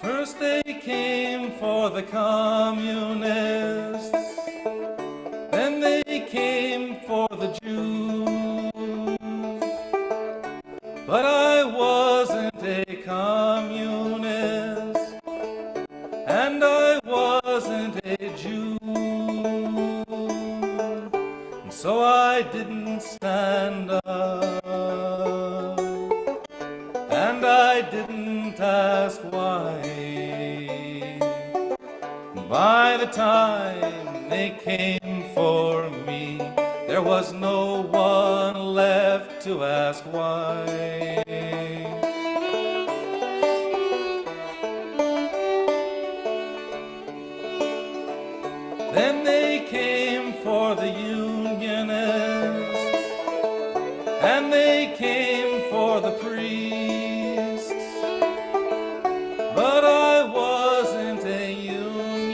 First they came for the communists, then they came for the Jews. But I wasn't a communist, and I wasn't a Jew. And so I didn't stand up, and I didn't ask why. By the time they came for me, there was no one left to ask why. Then they came for the unionists, and they came for the priests. But I wasn't a unionist,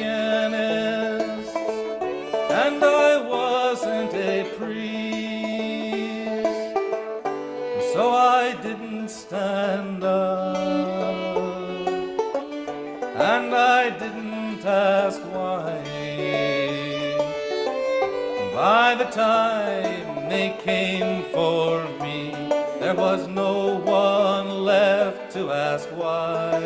and I wasn't a priest. So I didn't stand up, and I didn't ask why. By the time they came for me, there was no one left to ask why.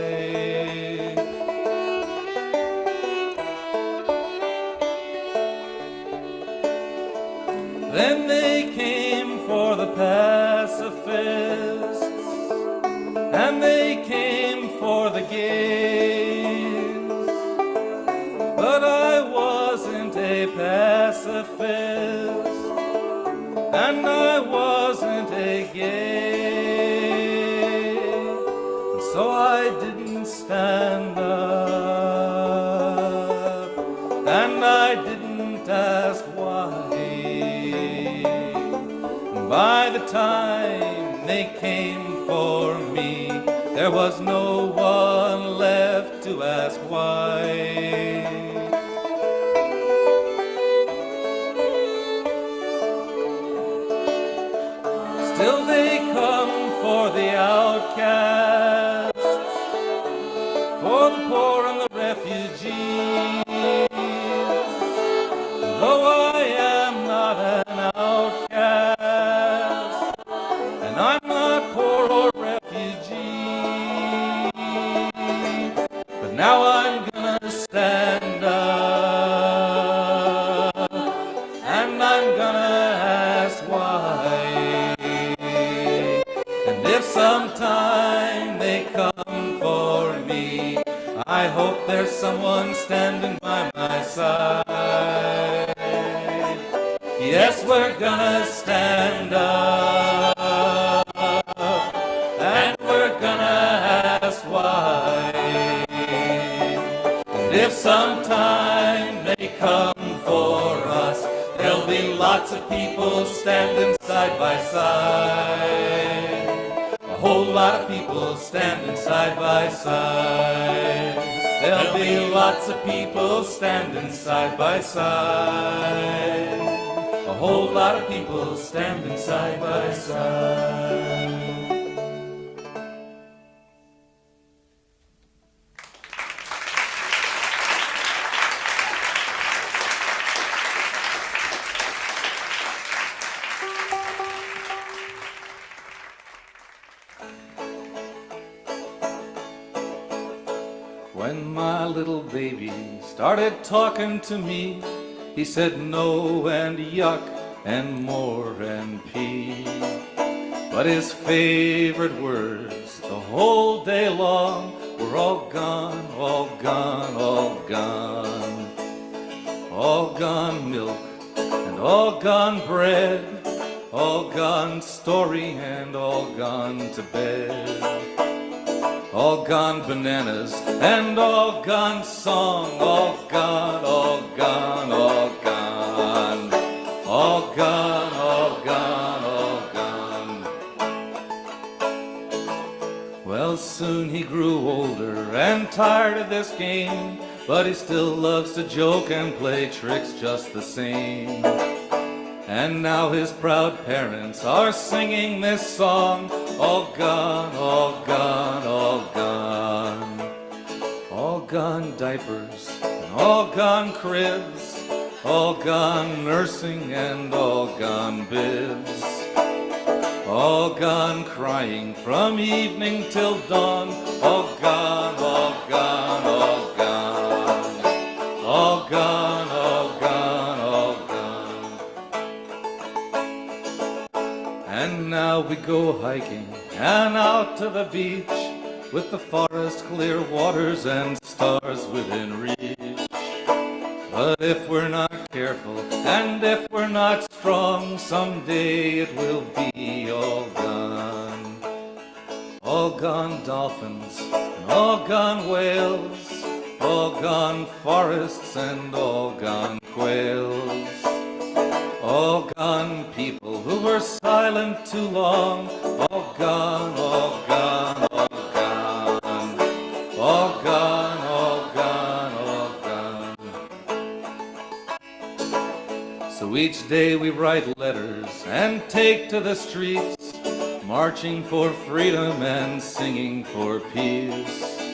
Then they came for the pacifists, and they came for the gays. But I wasn't a pacifist, and I wasn't a gay. And so I didn't stand up, and I didn't ask why. By the time they came for me, there was no one left to ask why. Still they come for the outcasts, for the poor and the refugees. Though I am not an outcast, and I'm not poor or refugee, but now I'm gonna stand up, and I'm gonna ask why. And if sometime they come for me, I hope there's someone standing by my side. Yes, we're gonna stand up, and we're gonna ask why. And if sometime they come for us, there'll be lots of people standing side by side. A whole lot of people standing side by side. There'll be lots of people standing side by side. A whole lot of people standing side by side. When my little baby started talking to me, he said no and yuck and more and pee. But his favorite words the whole day long were all gone, all gone, all gone. All gone milk and all gone bread, all gone story and all gone to bed. All gone bananas and all gone song, all gone, all gone, all gone. All gone, all gone, all gone. Well, soon he grew older and tired of this game, but he still loves to joke and play tricks just the same. And now his proud parents are singing this song, all gone, all gone, all gone. gone diapers, and all gone cribs, all gone nursing and all gone bibs. All gone crying from evening till dawn, all gone, all gone, all gone. All gone, all gone, all gone. And now we go hiking and out to the beach, with the forest clear waters and stars within reach. But if we're not careful and if we're not strong, someday it will be all gone. All gone dolphins and all gone whales, all gone forests and all gone quails. All gone people who were silent too long, all gone, all gone, all gone. All gone, all gone, all gone. So each day we write letters and take to the streets, marching for freedom and singing for peace,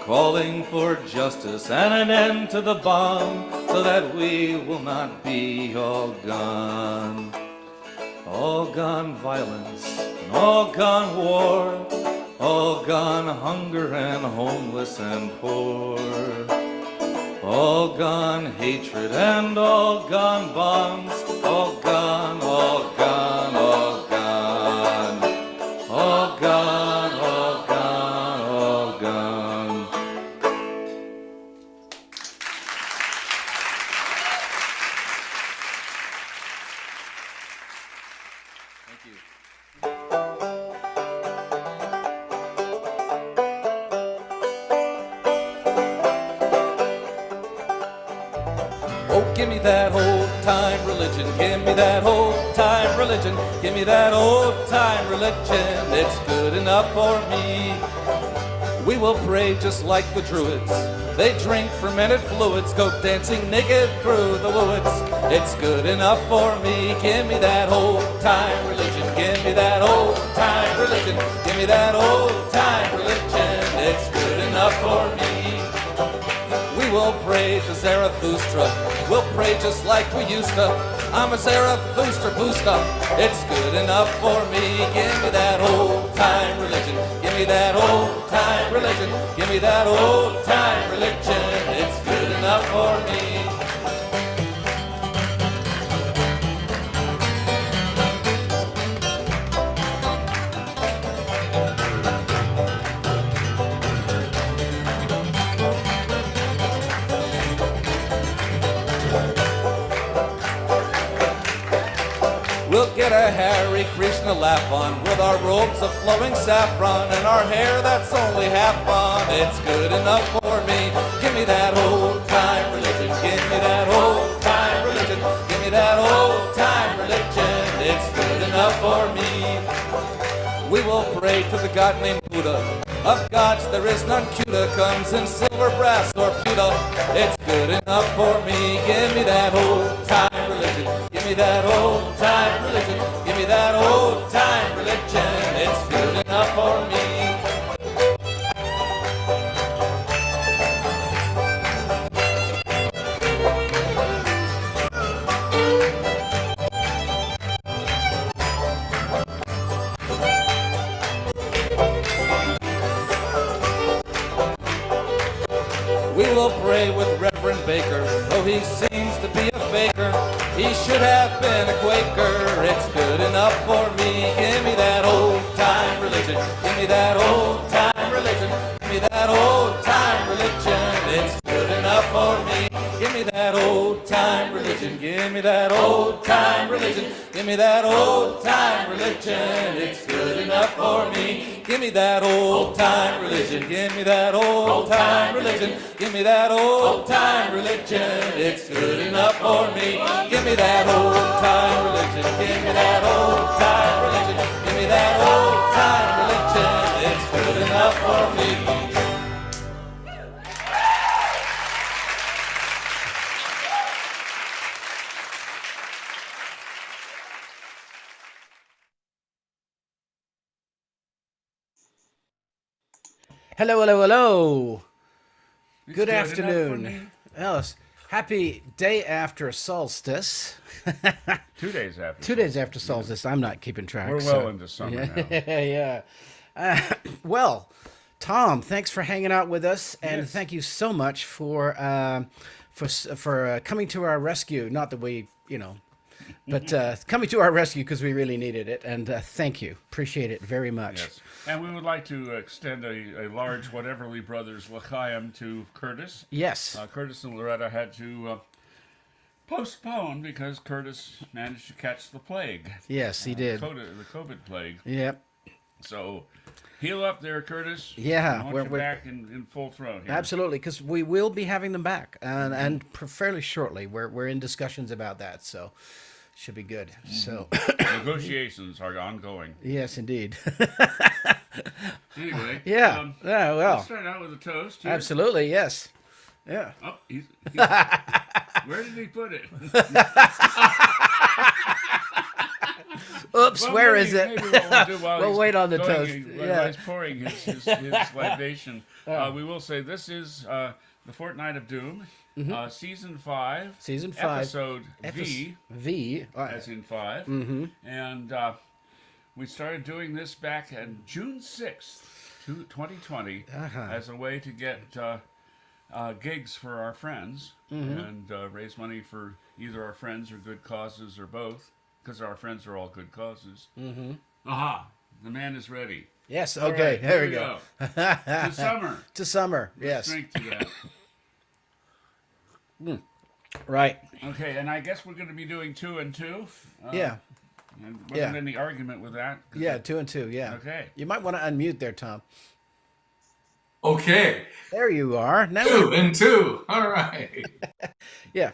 calling for justice and an end to the bomb, so that we will not be all gone. All gone violence and all gone war, all gone hunger and homeless and poor. All gone hatred and all gone bombs, all gone, all gone, all gone. All gone, all gone, all gone. Thank you. Oh, give me that old-time religion, give me that old-time religion, give me that old-time religion, it's good enough for me. We will pray just like the Druids, they drink fermented fluids, go dancing naked through the woods, it's good enough for me. Give me that old-time religion, give me that old-time religion, give me that old-time religion, it's good enough for me. We will pray to Zarathustra, we'll pray just like we used to. I'm a Zarathustra booster, it's good enough for me. Give me that old-time religion, give me that old-time religion, give me that old-time religion, it's good enough for me. We'll get a Hare Krishna laugh on, with our robes of flowing saffron and our hair that's only half on. It's good enough for me. Give me that old-time religion, give me that old-time religion, give me that old-time religion, it's good enough for me. We will pray to the God named Buddha, of gods there is none cuter, comes in silver, brass, or pewter, it's good enough for me. Give me that old-time religion, give me that old-time religion, give me that old-time religion, it's good enough for me. We will pray with Reverend Baker, though he seems to be a faker, he should have been a Quaker, it's good enough for me. Give me that old-time religion, give me that old-time religion, give me that old-time religion, it's good enough for me. Give me that old-time religion, give me that old-time religion, give me that old-time religion, it's good enough for me. Give me that old-time religion, give me that old-time religion, give me that old-time religion, it's good enough for me. Give me that old-time religion, give me that old-time religion, give me that old-time religion, it's good enough for me. Hello, hello, hello. Good enough for afternoon. me. Alice, happy day after solstice. 2 days after. 2 days after solstice. I'm not keeping track. We're well into summer now. Yeah. Well, Tom, thanks for hanging out with us, and Yes. thank you so much for coming to our rescue. Not that we, but coming to our rescue because we really needed it. And thank you. Appreciate it very much. Yes. And we would like to extend a large Whateverly Brothers l'chaim to Curtis. Yes. Curtis and Loretta had to postpone because Curtis managed to catch the plague. Yes, he did. The COVID plague. Yep. So heal up there, Curtis. Yeah, I want you back in full throat here. Absolutely, because we will be having them back, and fairly shortly. We're in discussions about that, so should be good. So Negotiations are ongoing. yes, indeed. Anyway. Yeah. Yeah. Well, Let's start out with a toast here. absolutely. Yes. Yeah. Oh, where did he put it? Oops. Well, where maybe- is it? maybe what we'll do while We'll he's wait on the going- toast. While Yeah. he's pouring his libation, we will say this is the Fortnight of Doom, season 5. Season 5. Episode V, V. as in 5. And we started doing this back on June 6th, 2020, as a way to get gigs for our friends and raise money for either our friends or good causes or both, because our friends are all good causes. Aha! The man is ready. Yes. All Okay. right, There here we go. To summer. To summer. Yes. Drink to that. Right. Okay, and I guess we're going to be doing 2 and 2. Yeah. And Yeah. wasn't any argument with that. 'Cause Yeah. 2 and 2. Yeah. Okay. You might want to unmute there, Tom. Okay, There you are. Now. 2 and 2. All right. Yeah.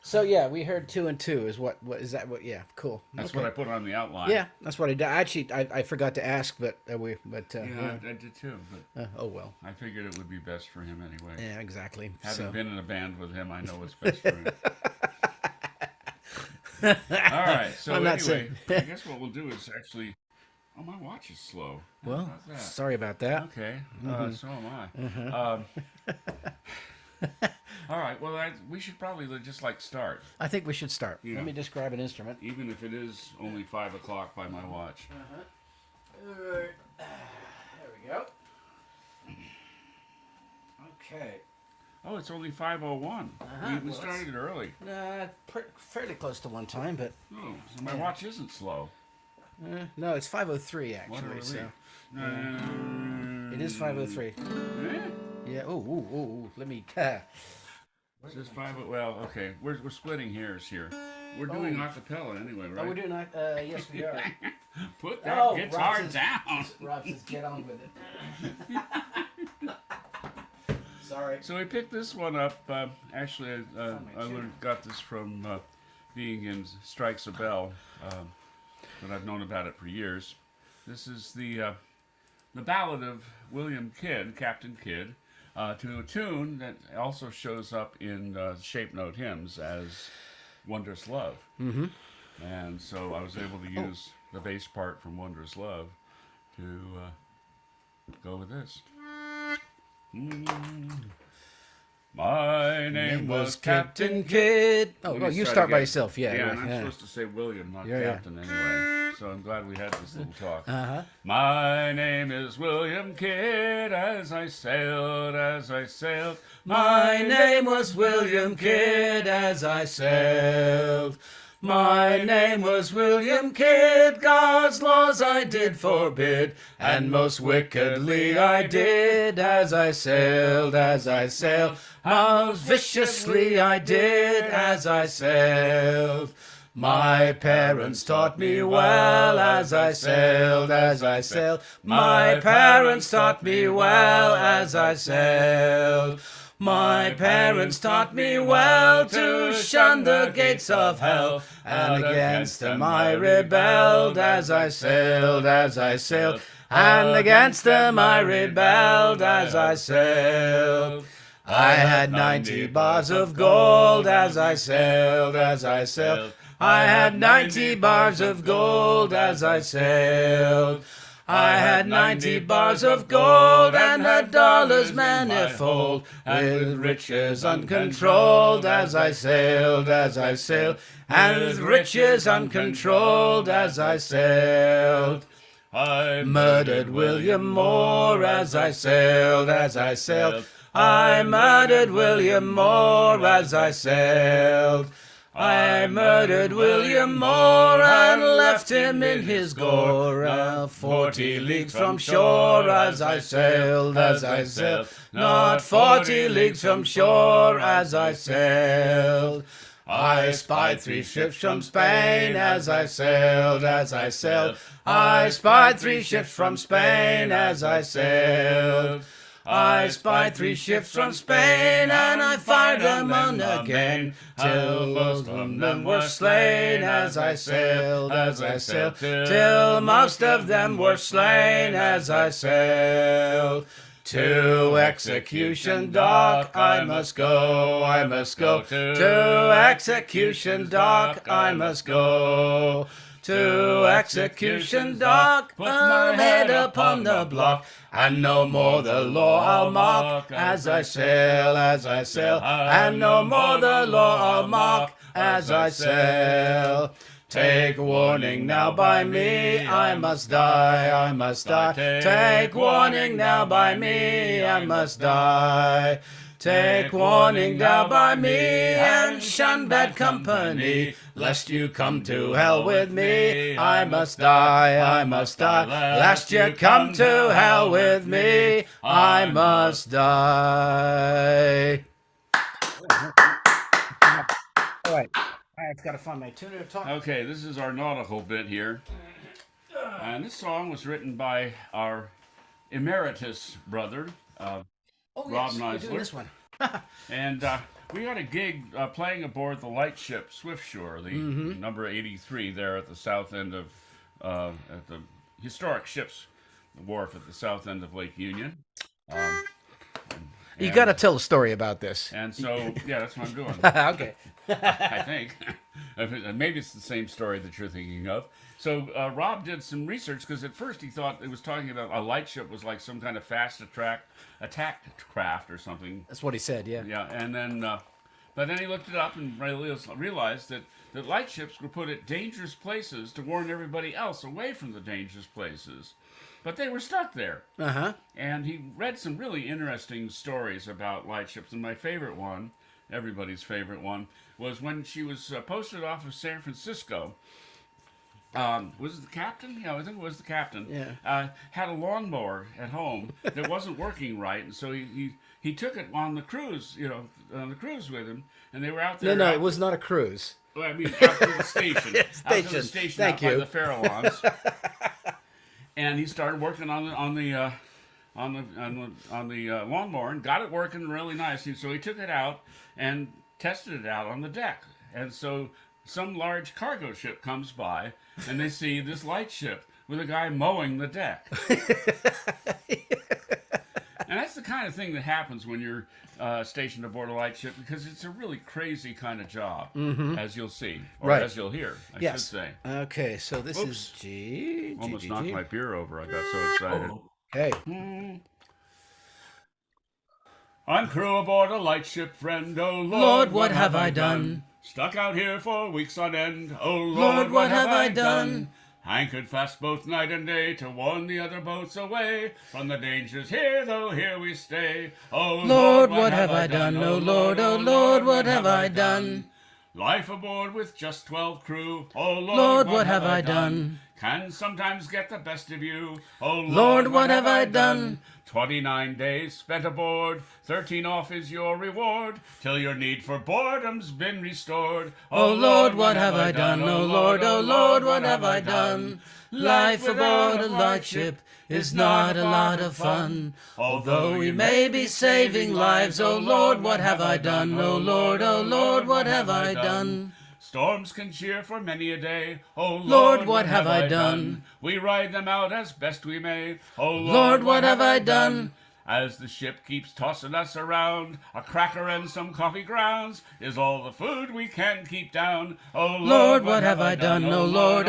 So yeah, we heard 2 and 2 is what is that? What? Yeah. Cool. That's Okay. what I put on the outline. Yeah, that's what I did. Actually, I forgot to ask, but Yeah, I did too, but oh well. I figured it would be best for him anyway. Yeah, exactly. Having So been in a band with him, I know what's best for him. All right, so I'm not anyway, saying- I guess what we'll do is actually... Oh, my watch is slow. How well, about that? sorry about that. Okay, so am I. All right, well, we should probably just start, I think we should start. Yeah. Let me just grab an instrument. even if it is only 5 o'clock by my watch. There we go. Okay. Oh, it's only 5:01. We well, started early. Fairly close to one time, but Oh, so my watch isn't slow. no, it's 5:03 What are actually. we? So It it is 5:03. Yeah. Oh. Let me. It's just 5. Well, okay. We're splitting hairs here. We're doing acapella anyway, right? Oh, we're doing that. Yes, we are. Put that Oh, guitar Rob says- down. Rob says, "Get on with it." Sorry. So we picked this one up. Actually, I got this from being in Strikes a Bell, but I've known about it for years. This is the ballad of William Kidd, Captain Kidd, to a tune that also shows up in Shape Note Hymns as Wondrous Love. Mm-hmm. And so I was able to use the bass part from Wondrous Love to go with this. My name was Captain Kidd. Oh, Let me well, you start start by again. yourself. Yeah. Yeah, right, and I'm yeah. supposed to say William, not Yeah. Captain anyway. So I'm glad we had this little talk. Uh-huh. My name is William Kidd, as I sailed. My name was William Kidd, as I sailed. My name was William Kidd, God's laws I did forbid, and most wickedly I did, as I sailed. How viciously I did, as I sailed. My parents taught me well, as I sailed. My parents taught me well, as I sailed. My parents taught me well to shun the gates of hell, and against them I rebelled, as I sailed. And against them I rebelled, as I sailed. I had 90 bars of gold, as I sailed. I had 90 bars of gold, as I sailed. I had 90 bars of gold and had dollars manifold, with riches uncontrolled as I sailed, and with riches uncontrolled as I sailed. I Murdered William Moore as I sailed, I murdered William Moore as I sailed. I murdered William Moore and left him in his gore, 40 leagues from shore as I sailed, not 40 leagues from shore as I sailed. I spied 3 ships from Spain as I sailed, I spied 3 ships from Spain as I sailed. I spied 3 ships from Spain, and I fired them on again, till most of them were slain as I sailed, till most of them were slain as I sailed. To execution dock I must go, to execution dock I must go. To execution dock, put my head upon the block, and no more the law I'll mock as I sail, and no more the law I'll mock as I sail. Take warning now by me, I must die, Take warning now by me, I must die. Take warning now by me, and shun bad company, lest you come to hell with me. I must die, lest you come to hell with me. I must die. All right, I've got to find my tuner to talk. Okay, this is our nautical bit here. And this song was written by our emeritus brother, Rob we're doing Neisler. this one. And we got a gig playing aboard the lightship Swiftshore, the number 83 there at the south end of, at the historic ship's wharf at the south end of Lake Union. You got to tell a story about this. And so, yeah, that's what I'm doing. Okay. I think. Maybe it's the same story that you're thinking of. So Rob did some research because at first he thought it was talking about a lightship was like some kind of fast attack craft or something. That's what he said, yeah. Yeah, and then, but then he looked it up and realized that lightships were put at dangerous places to warn everybody else away from the dangerous places. But they were stuck there. Uh-huh. And he read some really interesting stories about lightships, and my favorite one, everybody's favorite one, was when she was posted off of San Francisco. Was it the captain? Yeah, I think it was the captain. Yeah. Had a lawnmower at home that wasn't working right, and so he took it on the cruise, on the cruise with him, and they were out there. No, it was not a cruise. Well, I mean, out to the station. Out to the station. Thank out you. by the Farallones. And he started working on the lawnmower and got it working really nice. So he took it out and tested it out on the deck. And so some large cargo ship comes by, and they see this lightship with a guy mowing the deck. And that's the kind of thing that happens when you're stationed aboard a lightship, because it's a really crazy kind of job, as you'll see, or as you'll hear, I should say. Okay, so this is G. Almost knocked my beer over. I got so excited. Okay. I'm crew aboard a lightship, friend. Oh Lord, what have I done? Stuck out here for weeks on end. Oh Lord, what have I done? Anchored fast both night and day to warn the other boats away from the dangers here, though here we stay. Oh Lord, what have I done? Oh Lord, what have I done? Life aboard with just 12 crew. Oh Lord, what have I done? Can sometimes get the best of you. Oh Lord, what have I done? 29 days spent aboard, 13 off is your reward, till your need for boredom's been restored. Oh Lord, what have I done? Oh Lord, what have I done? Life aboard a lightship is not a lot of fun, although we may be saving lives. Oh Lord, what have I done? Oh Lord, what have I done? Storms can cheer for many a day. Oh Lord, what have I done? We ride them out as best we may. Oh Lord, what have I done? As the ship keeps tossing us around, a cracker and some coffee grounds is all the food we can keep down. Oh Lord, what have I done? Oh Lord,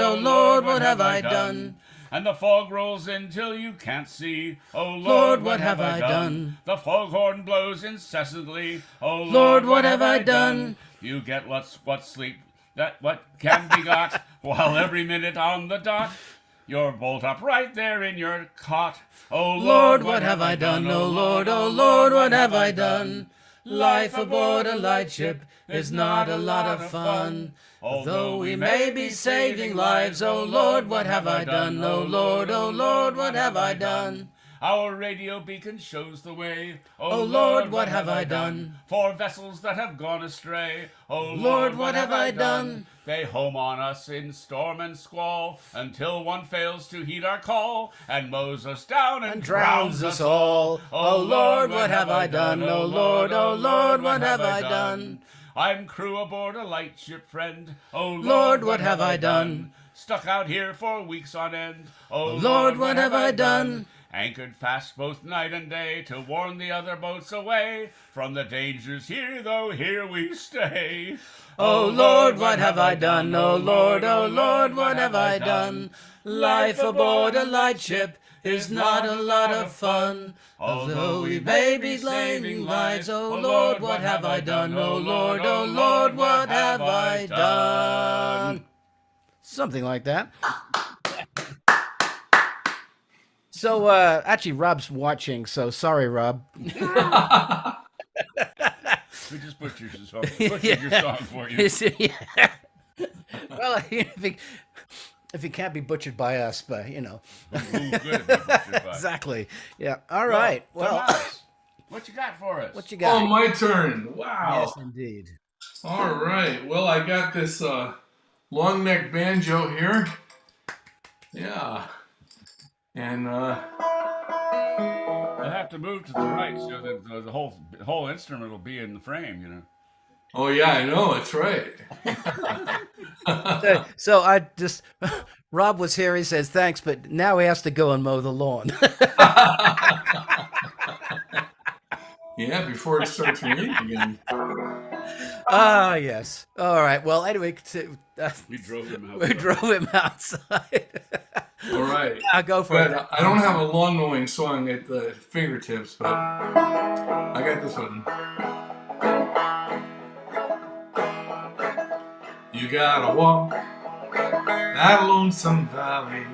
what have I done? and the fog rolls in till you can't see. Oh Lord, what have I done? The foghorn blows incessantly. Oh Lord, what have I done? You get what sleep that what can be got, while every minute on the dot you're bolt upright there in your cot. Oh Lord, what have I done? Oh Lord, what have I done? Life aboard a lightship is not a lot of fun. Although we may be saving lives, oh Lord, what have I done? Oh Lord, what have I done? Our radio beacon shows the way. Oh Lord, what have I done? For vessels that have gone astray. Oh Lord, what have I done? They home on us in storm and squall, until one fails to heed our call, and mows us down and drowns us all. Oh Lord, what have I done? Oh Lord, what have I done? I'm crew aboard a lightship, friend. Oh Lord, what have I done? Stuck out here for weeks on end. Oh Lord, what have I done? Anchored fast both night and day to warn the other boats away from the dangers here, though here we stay. Oh Lord, what have I done? Oh Lord, what have I done? Life aboard a lightship is not a lot of fun. Although we may be saving lives, oh Lord, what have I done? Oh Lord, what have I done? Something like that. So, actually, Rob's watching, so sorry, Rob. We just butchered your song for you. Yeah. Well, if he can't be butchered by us, but, you know. Who could be butchered by? Exactly. Yeah. All right. Well, Tomas, what you got for us? what you got? Oh, my turn. Wow. Yes, indeed. All right. Well, I got this long neck banjo here. Yeah. And I'll have to move to the right so that the whole instrument will be in the frame, you know. oh yeah, I know, that's right. So I just, Rob was here. He says thanks, but now he has to go and mow the lawn. Yeah, before it starts raining again. Ah, yes. All right. Well, anyway, We drove him out. we drove him outside. All right. I'll go for it. But I don't have a lawn mowing song at the fingertips, but I got this one. You gotta walk that lonesome valley.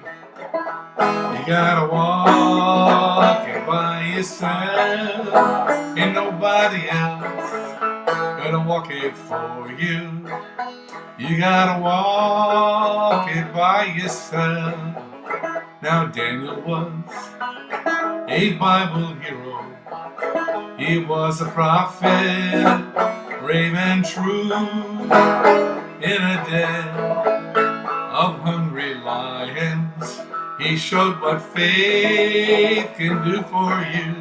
You gotta walk it by yourself. Ain't nobody else gonna walk it for you. You gotta walk it by yourself. Now Daniel was a Bible hero. He was a prophet, brave and true. In a den of hungry lions, he showed what faith can do for you.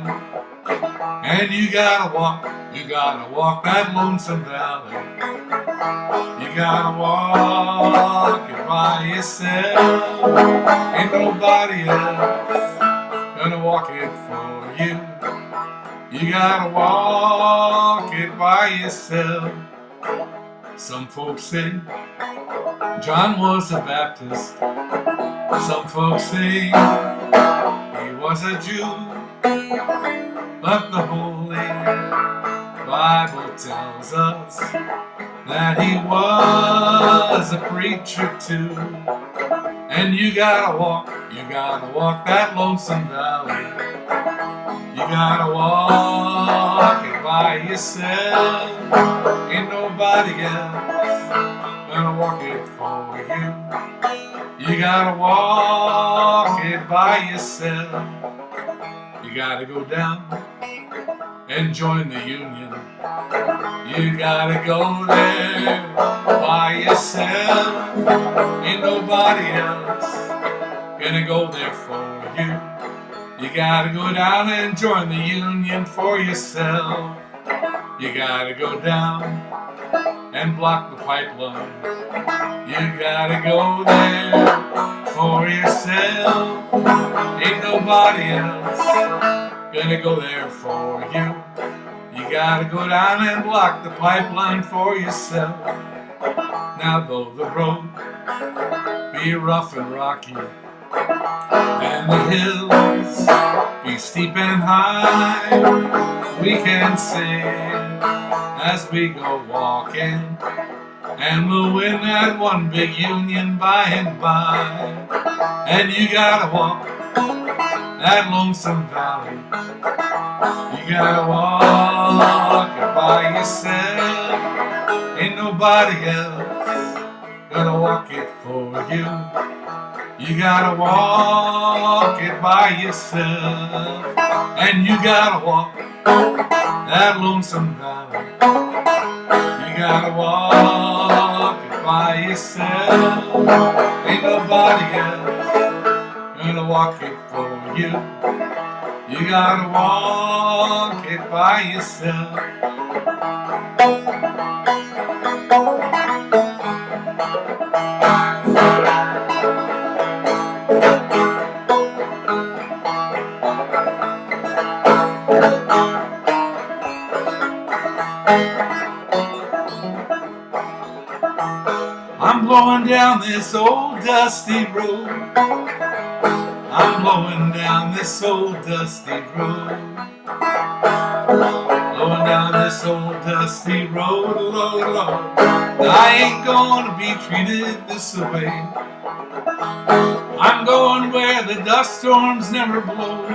And you gotta walk that lonesome valley. You gotta walk it by yourself. Ain't nobody else gonna walk it for you. You gotta walk it by yourself. Some folks say John was a Baptist. Some folks say he was a Jew. But the Holy Bible tells us that he was a preacher too. And you gotta walk that lonesome valley. You gotta walk it by yourself. Ain't nobody else gonna walk it for you. You gotta walk it by yourself. You gotta go down and join the union. You gotta go there by yourself. Ain't nobody else gonna go there for you. You gotta go down and join the union for yourself. You gotta go down and block the pipeline. You gotta go there for yourself. Ain't nobody else gonna go there for you. You gotta go down and block the pipeline for yourself. Now though the road be rough and rocky, and the hills be steep and high. We can sing as we go walking, and we'll win that one big union by and by. And you gotta walk that lonesome valley. You gotta walk it by yourself. Ain't nobody else gonna walk it for you. You gotta walk it by yourself. And you gotta walk that lonesome valley. You gotta walk it by yourself. Ain't nobody else gonna walk it for you. You gotta walk it by yourself. I'm blowing down this old dusty road. I'm blowing down this old dusty road. Blowing down this old dusty road, Lord, Lord. I ain't gonna be treated this way. I'm going where the dust storms never blow.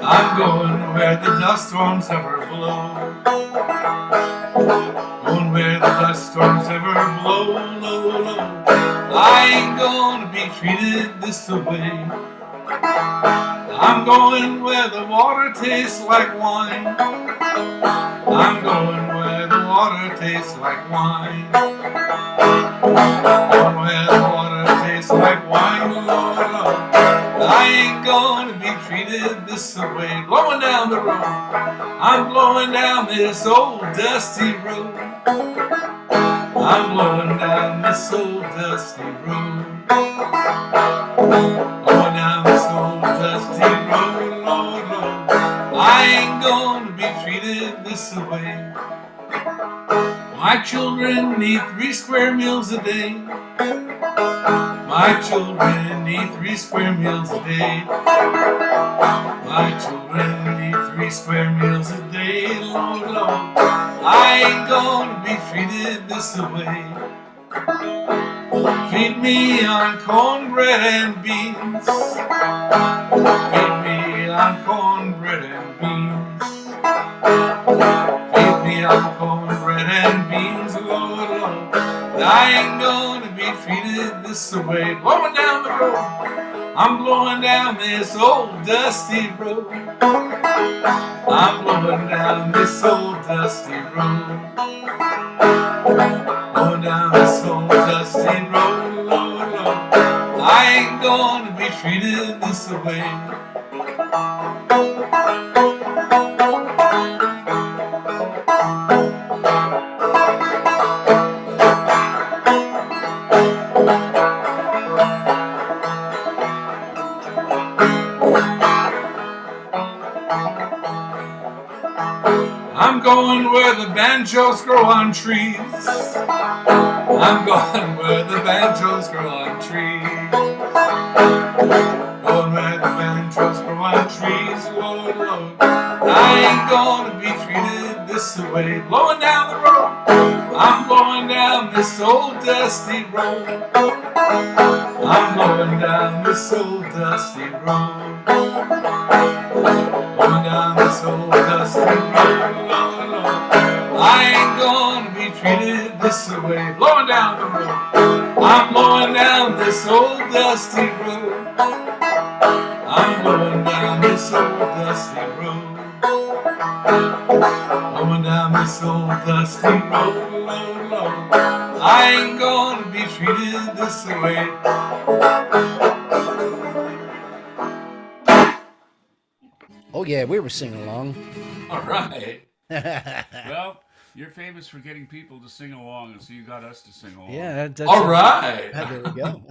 I'm going where the dust storms never blow. Going where the dust storms never blow, low, low. I ain't gonna be treated this way. I'm going where the water tastes like wine. I'm going where the water tastes like wine. Going where the water tastes like wine, Lord, Lord. I ain't gonna be treated this way. Blowing down the road. I'm blowing down this old dusty road. I'm blowing down this old dusty road. Blowing down this old dusty road, Lord, Lord. I ain't gonna be treated this way. My children need 3 square meals a day. My children need 3 square meals a day. My children need 3 square meals a day, Lord, Lord. I ain't gonna be treated this way. Feed me on cornbread and beans. Feed me on cornbread and beans. Feed me on cornbread and beans, Lord, Lord. I ain't gonna be treated this way. Blowing down the road. I'm blowing down this old dusty road. I'm blowing down this old dusty road. Blowing down this old dusty road, Lord, Lord. I ain't gonna be treated this way. I'm going where the banjos grow on trees. I'm going where the banjos grow on trees. Going where the banjos grow on trees, Lord, Lord. I ain't gonna be treated this way. Blowing down the road. I'm blowing down this old dusty road. I'm blowing down this old dusty road. Blowing down this old dusty road, Lord, Lord. I ain't gonna be treated this way. Blowing down the road. I'm blowing down this old dusty road. I'm blowing down this old dusty road. Blowing down this old dusty road, Lord, Lord. I ain't gonna be treated this way. Oh yeah, we were singing along. All right. Well, you're famous for getting people to sing along, and so you got us to sing along. Yeah, that's All right. there we go.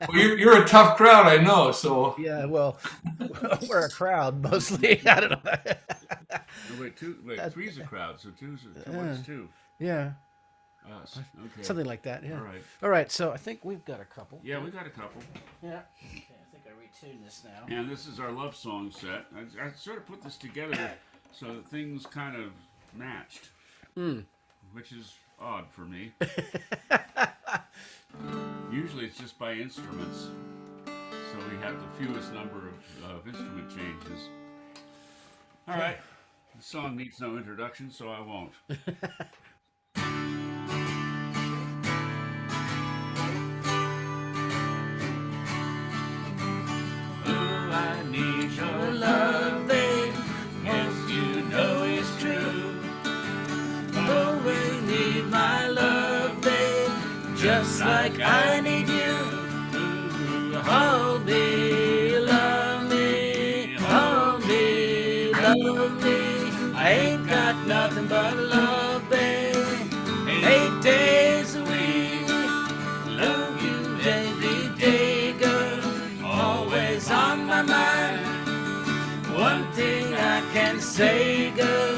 Well, you're a tough crowd, I know. So Yeah, well, we're a crowd mostly. I don't know. No, wait, three's a crowd, so two's two. Yeah. Us. Okay. Something like that, yeah. All right. All right, so I think we've got a couple. Yeah, we got a couple. Yeah. Okay, I think I retuned this now. And this is our love song set. I sort of put this together so that things kind of matched, which is odd for me. Usually it's just by instruments, so we have the fewest number of instrument changes. All right, the song needs no introduction, so I won't. Love, babe, yes, you know it's true. Oh, we need my love, babe, just like I need you. Hold me, love me, hold me, love me. I ain't got nothing but love, babe. 8 days a week, love you every day, girl. Always on my mind. One thing I can say, girl,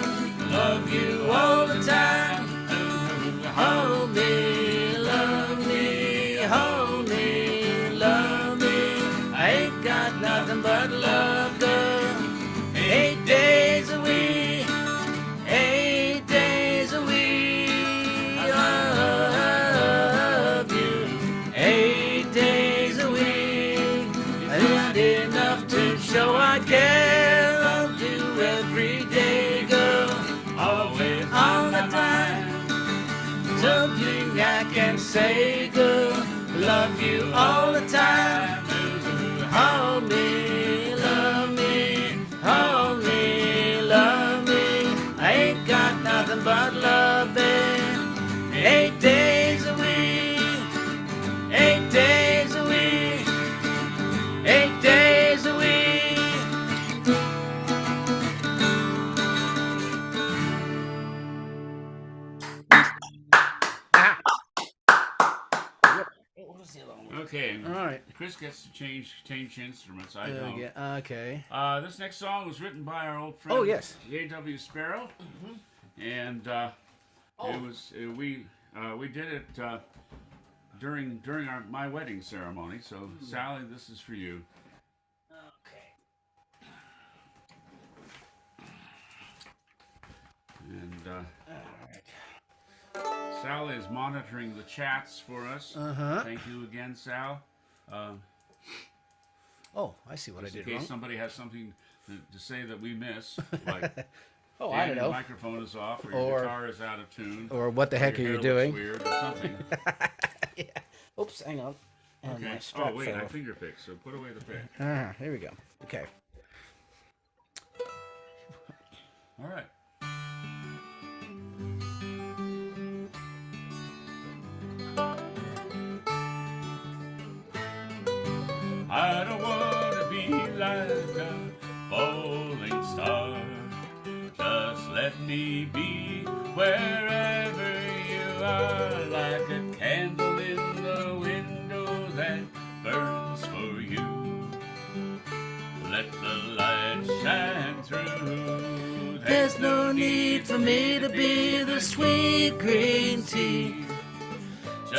love you all the time. Hold me, love me, hold me, love me. I ain't got nothing but love, girl. 8 days a week, 8 days a week. Love you, 8 days a week. Not enough to show I care. Every day, girl, always on the time. Something I can say, girl, love you all the time. Hold me, love me, hold me, love me. I ain't got nothing but love, babe. 8 days a week, 8 days a week, 8 days a week. Okay. All right. Chris gets to change instruments. I don't. Yeah, okay. This next song was written by our old friend. Oh, yes. A.W. Sparrow, and it was we did it during my wedding ceremony. So Sally, this is for you. Okay. And All right. Sal is monitoring the chats for us. Thank you again, Sal. Oh, I see what I Just in did case wrong. somebody has something to say that we miss, like Oh, I don't your know. microphone is off, or your Or- guitar is out of tune, Or what the heck are your you hair doing? looks weird, or something. Yeah. Oops, hang on. And Okay. my strap Oh wait, fell I off. finger picked, so put away the pick. Here we go. Okay. All right. I don't want to be like a falling star. Just let me be wherever you are, like a candle in the window that burns for you. Let the light shine through. There's no need for me to be the sweet green tea.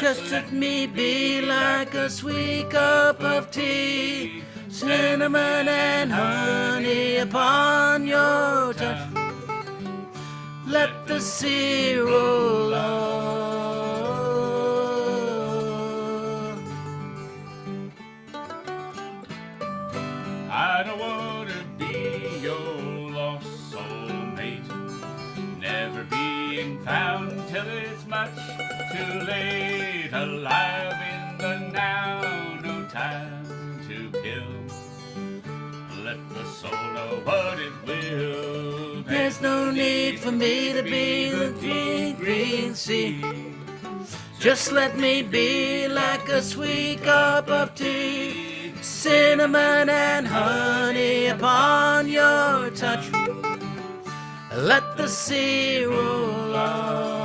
Just let me be like a sweet cup of tea. Cinnamon and honey upon your touch. Let the sea roll on. I don't want to be your lost soulmate, never being found till it's much too late. Alive in the now, no time to kill. Let the soul know what it will. There's no need for me to be the green, green sea. Just let me be like a sweet cup of tea. Cinnamon and honey upon your touch. Let the sea roll on.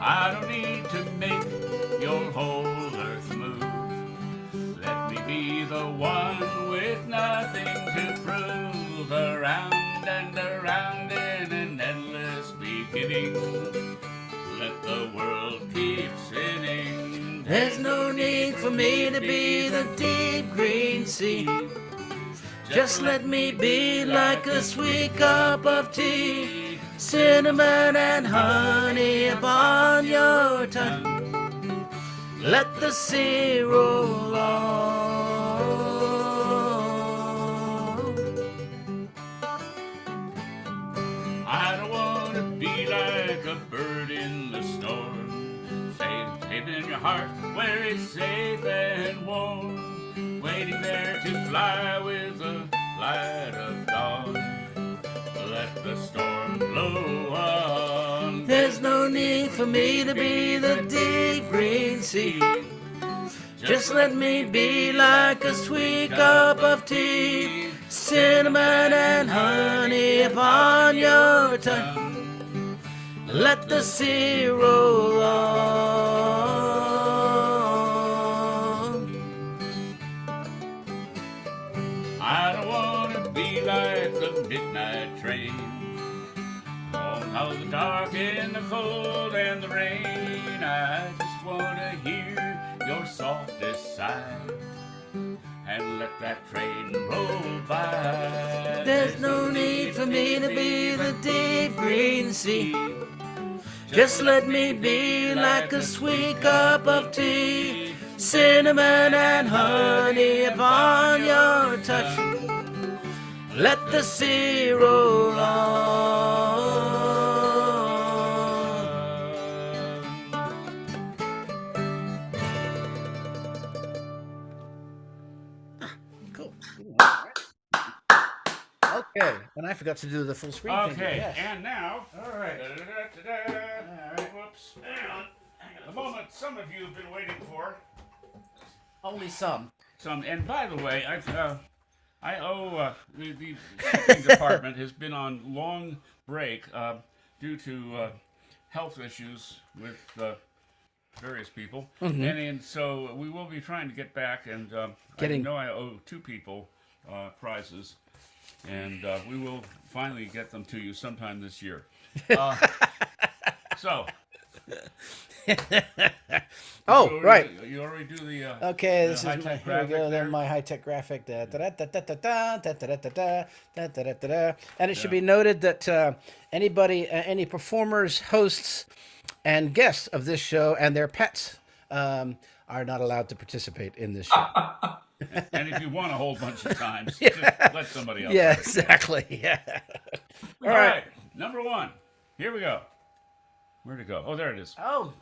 I don't need to make your whole earth move. Let me be the one with nothing to prove around round and around in an endless beginning. Let the world keep spinning. There's no need for me to be the deep green sea. Just let me be like a sweet cup of tea. Cinnamon and honey upon your tongue. Let the sea roll on. I don't want to be like a bird in the storm, safe in your heart where it's safe and warm, waiting there to fly with the light of dawn. Let the storm blow on. There's no need for me to be the deep green sea. Just let me be like a sweet cup of tea. Cinnamon and honey upon your tongue. Let the sea roll on. I don't want to be like the midnight train, all out the dark and the cold and the rain. I just want to hear your softest sigh and let that train roll by. There's no need for me to be the deep green sea. Just let me be like a sweet cup of tea. Cinnamon and honey upon your touch. Let the sea roll on. Cool. Okay, and I forgot to do the full screen thing. Okay, Yes. and now, All right. whoops, hang on. The moment some of you have been waiting for. Only some. And by the way, I owe the shipping department has been on long break due to health issues with various people, and so we will be trying to get back. And I know I owe 2 people prizes, and we will finally get them to you sometime this year. So. Oh, right. You already do the Okay, the this is my, high-tech here we go. graphic Then my high-tech graphic. And it should be noted that anybody, any performers, hosts, and guests of this show and their pets are not allowed to participate in this show. And if you won a whole bunch of times, just let somebody else. Yeah, have it. exactly. Yeah. All right, number 1. Here we go. Where'd it go? Oh, there it is. Oh,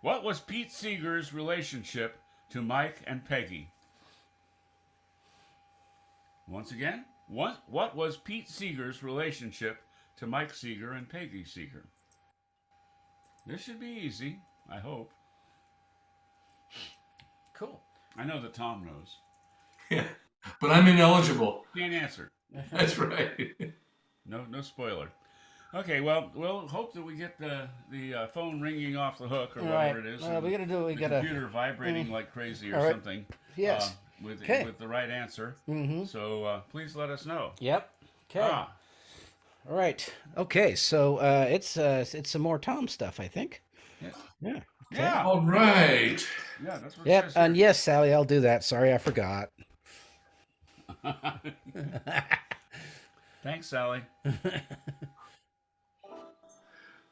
What was Pete Seeger's relationship to Mike and Peggy? Once again, what was Pete Seeger's relationship to Mike Seeger and Peggy Seeger? This should be easy, I hope. cool. I know that Tom knows. Yeah, but I'm ineligible. Can't answer. That's right. No spoiler. Okay, well, we'll hope that we get the phone ringing off the hook or whatever it is. We gotta do. We the gotta. computer vibrating like crazy or All right. something. Yes. With Okay. with the right answer. Mm-hmm. So please let us know. Yep. Okay. Ah, All right. Okay. So it's some more Tom stuff, I think. yeah. Yeah. Yeah. All right. Yeah, that's what Yep. it says And here. yes, Sally, I'll do that. Sorry, I forgot. Thanks, Sally.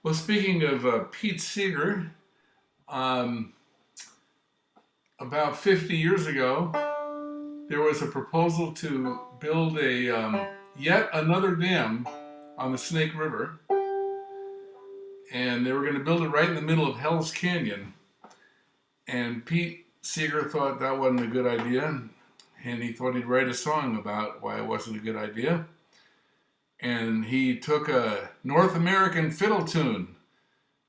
Well, speaking of Pete Seeger, about 50 years ago, there was a proposal to build a yet another dam on the Snake River, and they were going to build it right in the middle of Hell's Canyon. And Pete Seeger thought that wasn't a good idea, and he thought he'd write a song about why it wasn't a good idea. And he took a North American fiddle tune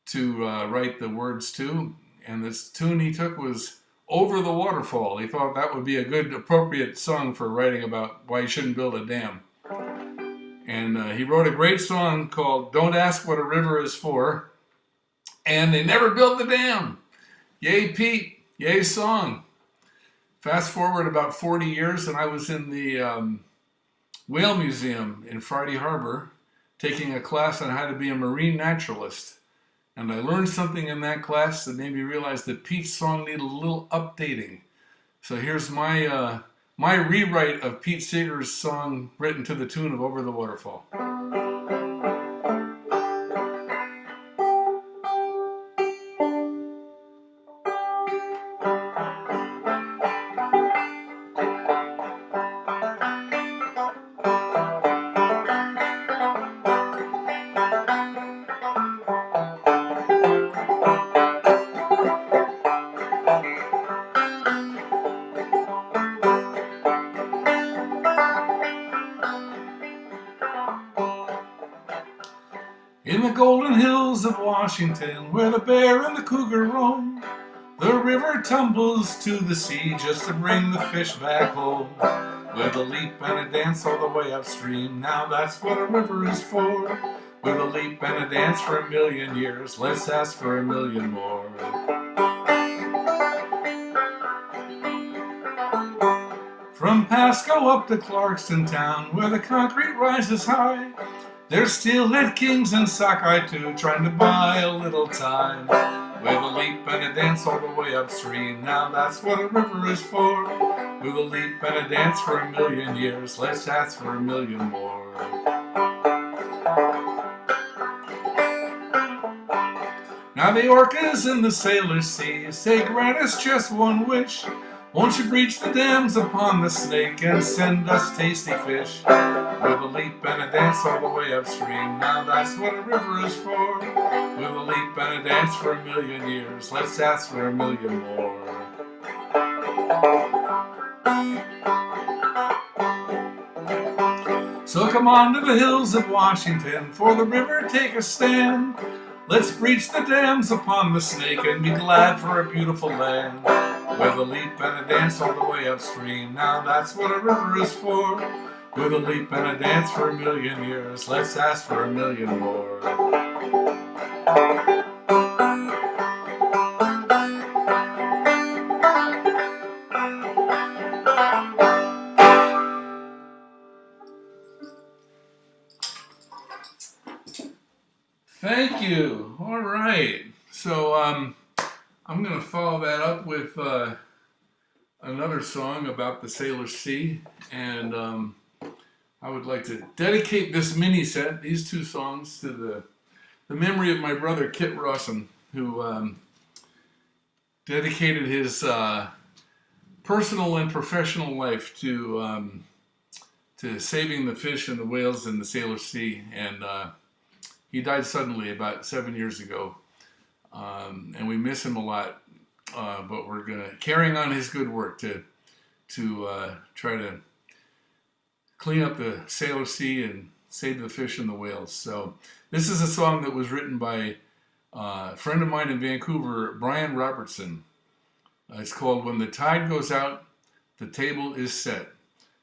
to write the words to, and this tune he took was Over the Waterfall. He thought that would be a good, appropriate song for writing about why you shouldn't build a dam. And he wrote a great song called Don't Ask What a River Is For, and they never built the dam. Yay, Pete. Yay, song. Fast forward about 40 years, and I was in the Whale Museum in Friday Harbor, taking a class on how to be a marine naturalist. And I learned something in that class that made me realize that Pete's song needed a little updating. So here's my rewrite of Pete Seeger's song written to the tune of Over the Waterfall. In the golden hills of Washington, where the bear and the cougar roam, the river tumbles to the sea just to bring the fish back home. With a leap and a dance all the way upstream, now that's what a river is for. With a leap and a dance for 1,000,000 years, let's ask for 1,000,000 more. From Pasco up to Clarkston town, where the concrete rises high, there's steelhead kings and sockeye too, trying to buy a little time. With a leap and a dance all the way upstream, now that's what a river is for. With a leap and a dance for 1,000,000 years, let's ask for 1,000,000 more. Now the orcas in the sailor's sea say, grant us just one wish. Won't you breach the dams upon the snake and send us tasty fish? With a leap and a dance all the way upstream, now that's what a river is for. With a leap and a dance for 1,000,000 years, let's ask for 1,000,000 more. So come on to the hills of Washington, for the river take a stand. Let's breach the dams upon the snake and be glad for a beautiful land. With a leap and a dance all the way upstream, now that's what a river is for. With a leap and a dance for 1,000,000 years, let's ask for 1,000,000 more. Thank you. All right. So I'm going to follow that up with another song about the Sailor Sea, and I would like to dedicate this mini set, these two songs, to the memory of my brother Kit Rawson, who dedicated his personal and professional life to saving the fish and the whales in the Sailor Sea, and he died suddenly about 7 years ago, and we miss him a lot. But we're carrying on his good work to try to clean up the Sailor Sea and save the fish and the whales. So this is a song that was written by a friend of mine in Vancouver, Brian Robertson. It's called "When the Tide Goes Out, the Table is Set,"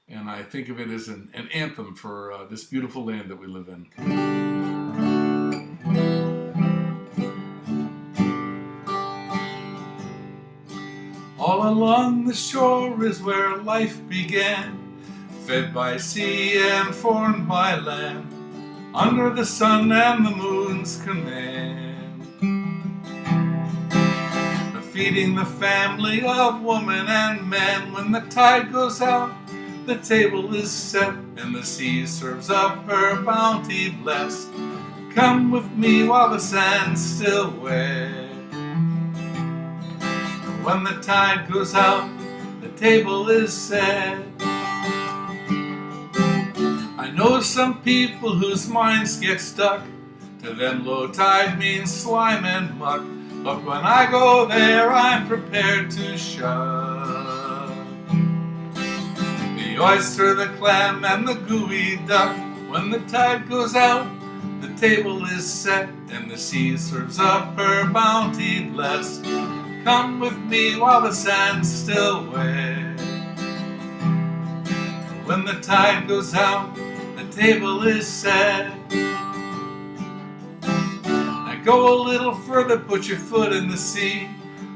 and I think of it as an anthem for this beautiful land that we live in. All along the shore is where life began, fed by sea and formed by land, under the sun and the moon's command. Feeding the family of woman and man, when the tide goes out, the table is set, and the sea serves up her bounty blessed. Come with me while the sand's still wet. When the tide goes out, the table is set. I know some people whose minds get stuck. To them low tide means slime and muck. But when I go there, I'm prepared to shove the oyster, the clam, and the gooey duck. When the tide goes out, the table is set, and the sea serves up her bounty blessed. Come with me while the sand's still wet. When the tide goes out, the table is set. Now go a little further, put your foot in the sea.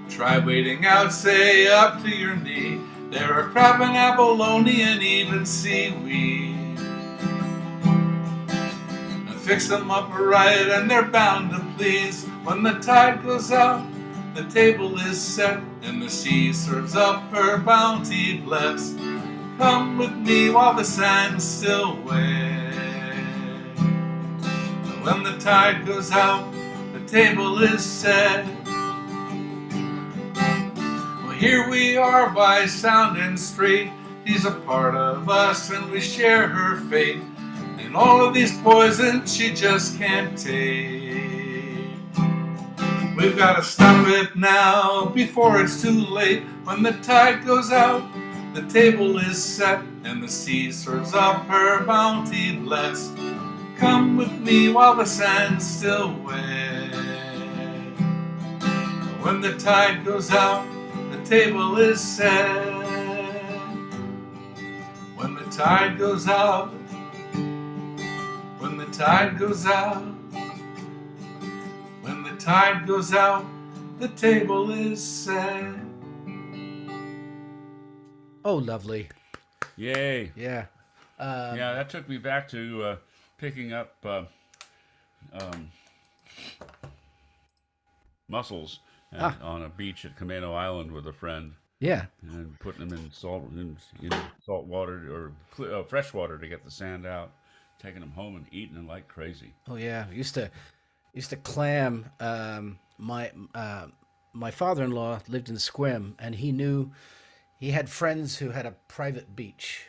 Try wading out, say up to your knee. There are crab and abalone and even seaweed. fix them up right and they're bound to please. When the tide goes out, the table is set and the sea serves up her bounty blessed. Come with me while the sand's still wet. When the tide goes out, the table is set. Well, here we are by sound and straight. She's a part of us and we share her fate. And all of these poisons she just can't take. We've got to stop it now before it's too late. When the tide goes out, the table is set and the sea serves up her bounty blessed. Come with me while the sand's still wet. When the tide goes out, the table is set. When the tide goes out, when the tide goes out, when the tide goes out, the table is set. Oh, lovely. Yay. Yeah. Yeah, that took me back to picking up mussels on a beach at Camano Island with a friend. Yeah. And putting them in salt water or fresh water to get the sand out, taking them home and eating them like crazy. Oh yeah, used to clam. My father-in-law lived in Sequim, and he had friends who had a private beach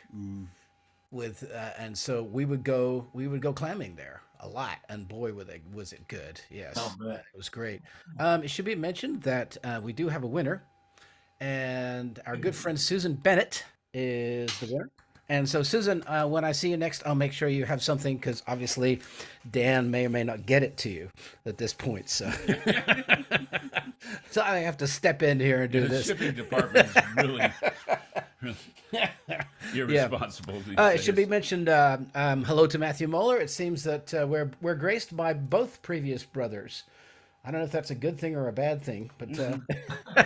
with, and so we would go clamming there a lot, and boy, was it good. Yes, it was great. It should be mentioned that we do have a winner, and our good friend Susan Bennett is the winner. And so, Susan, when I see you next, I'll make sure you have something, because obviously Dan may or may not get it to you at this point. So, so I have to step in here and do The this. shipping department is really irresponsible. It should be mentioned. Hello to Matthew Muller. It seems that we're graced by both previous brothers. I don't know if that's a good thing or a bad thing, but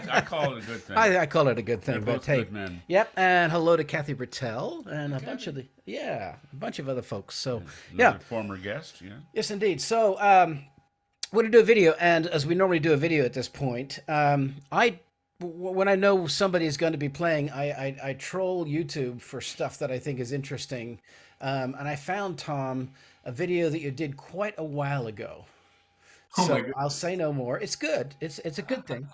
I call it a good thing. I call it a good thing. They're But both hey, good men. yep. And hello to Kathy Bertel and a bunch of other folks. So Another former guest, yeah. yes, indeed. So we're going to do a video, and as we normally do a video at this point, when I know somebody is going to be playing, I troll YouTube for stuff that I think is interesting, and I found, Tom, a video that you did quite a while ago. Oh So my goodness. I'll say no more. It's good. It's a good thing.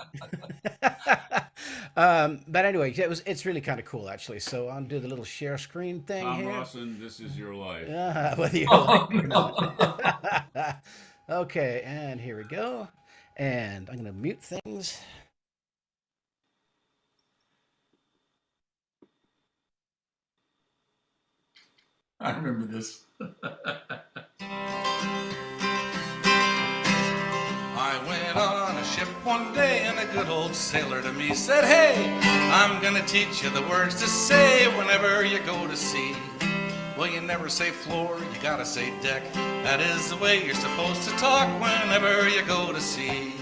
But anyway, it's really kind of cool, actually. So I'll do the little share screen thing Tom here. Rawson, this is your life. Whether you like it or not. Okay, and here we go. And I'm going to mute things. I remember this. I went on a ship one day and a good old sailor to me said, hey, I'm gonna teach you the words to say whenever you go to sea. Well, you never say floor, you gotta say deck. That is the way you're supposed to talk whenever you go to sea.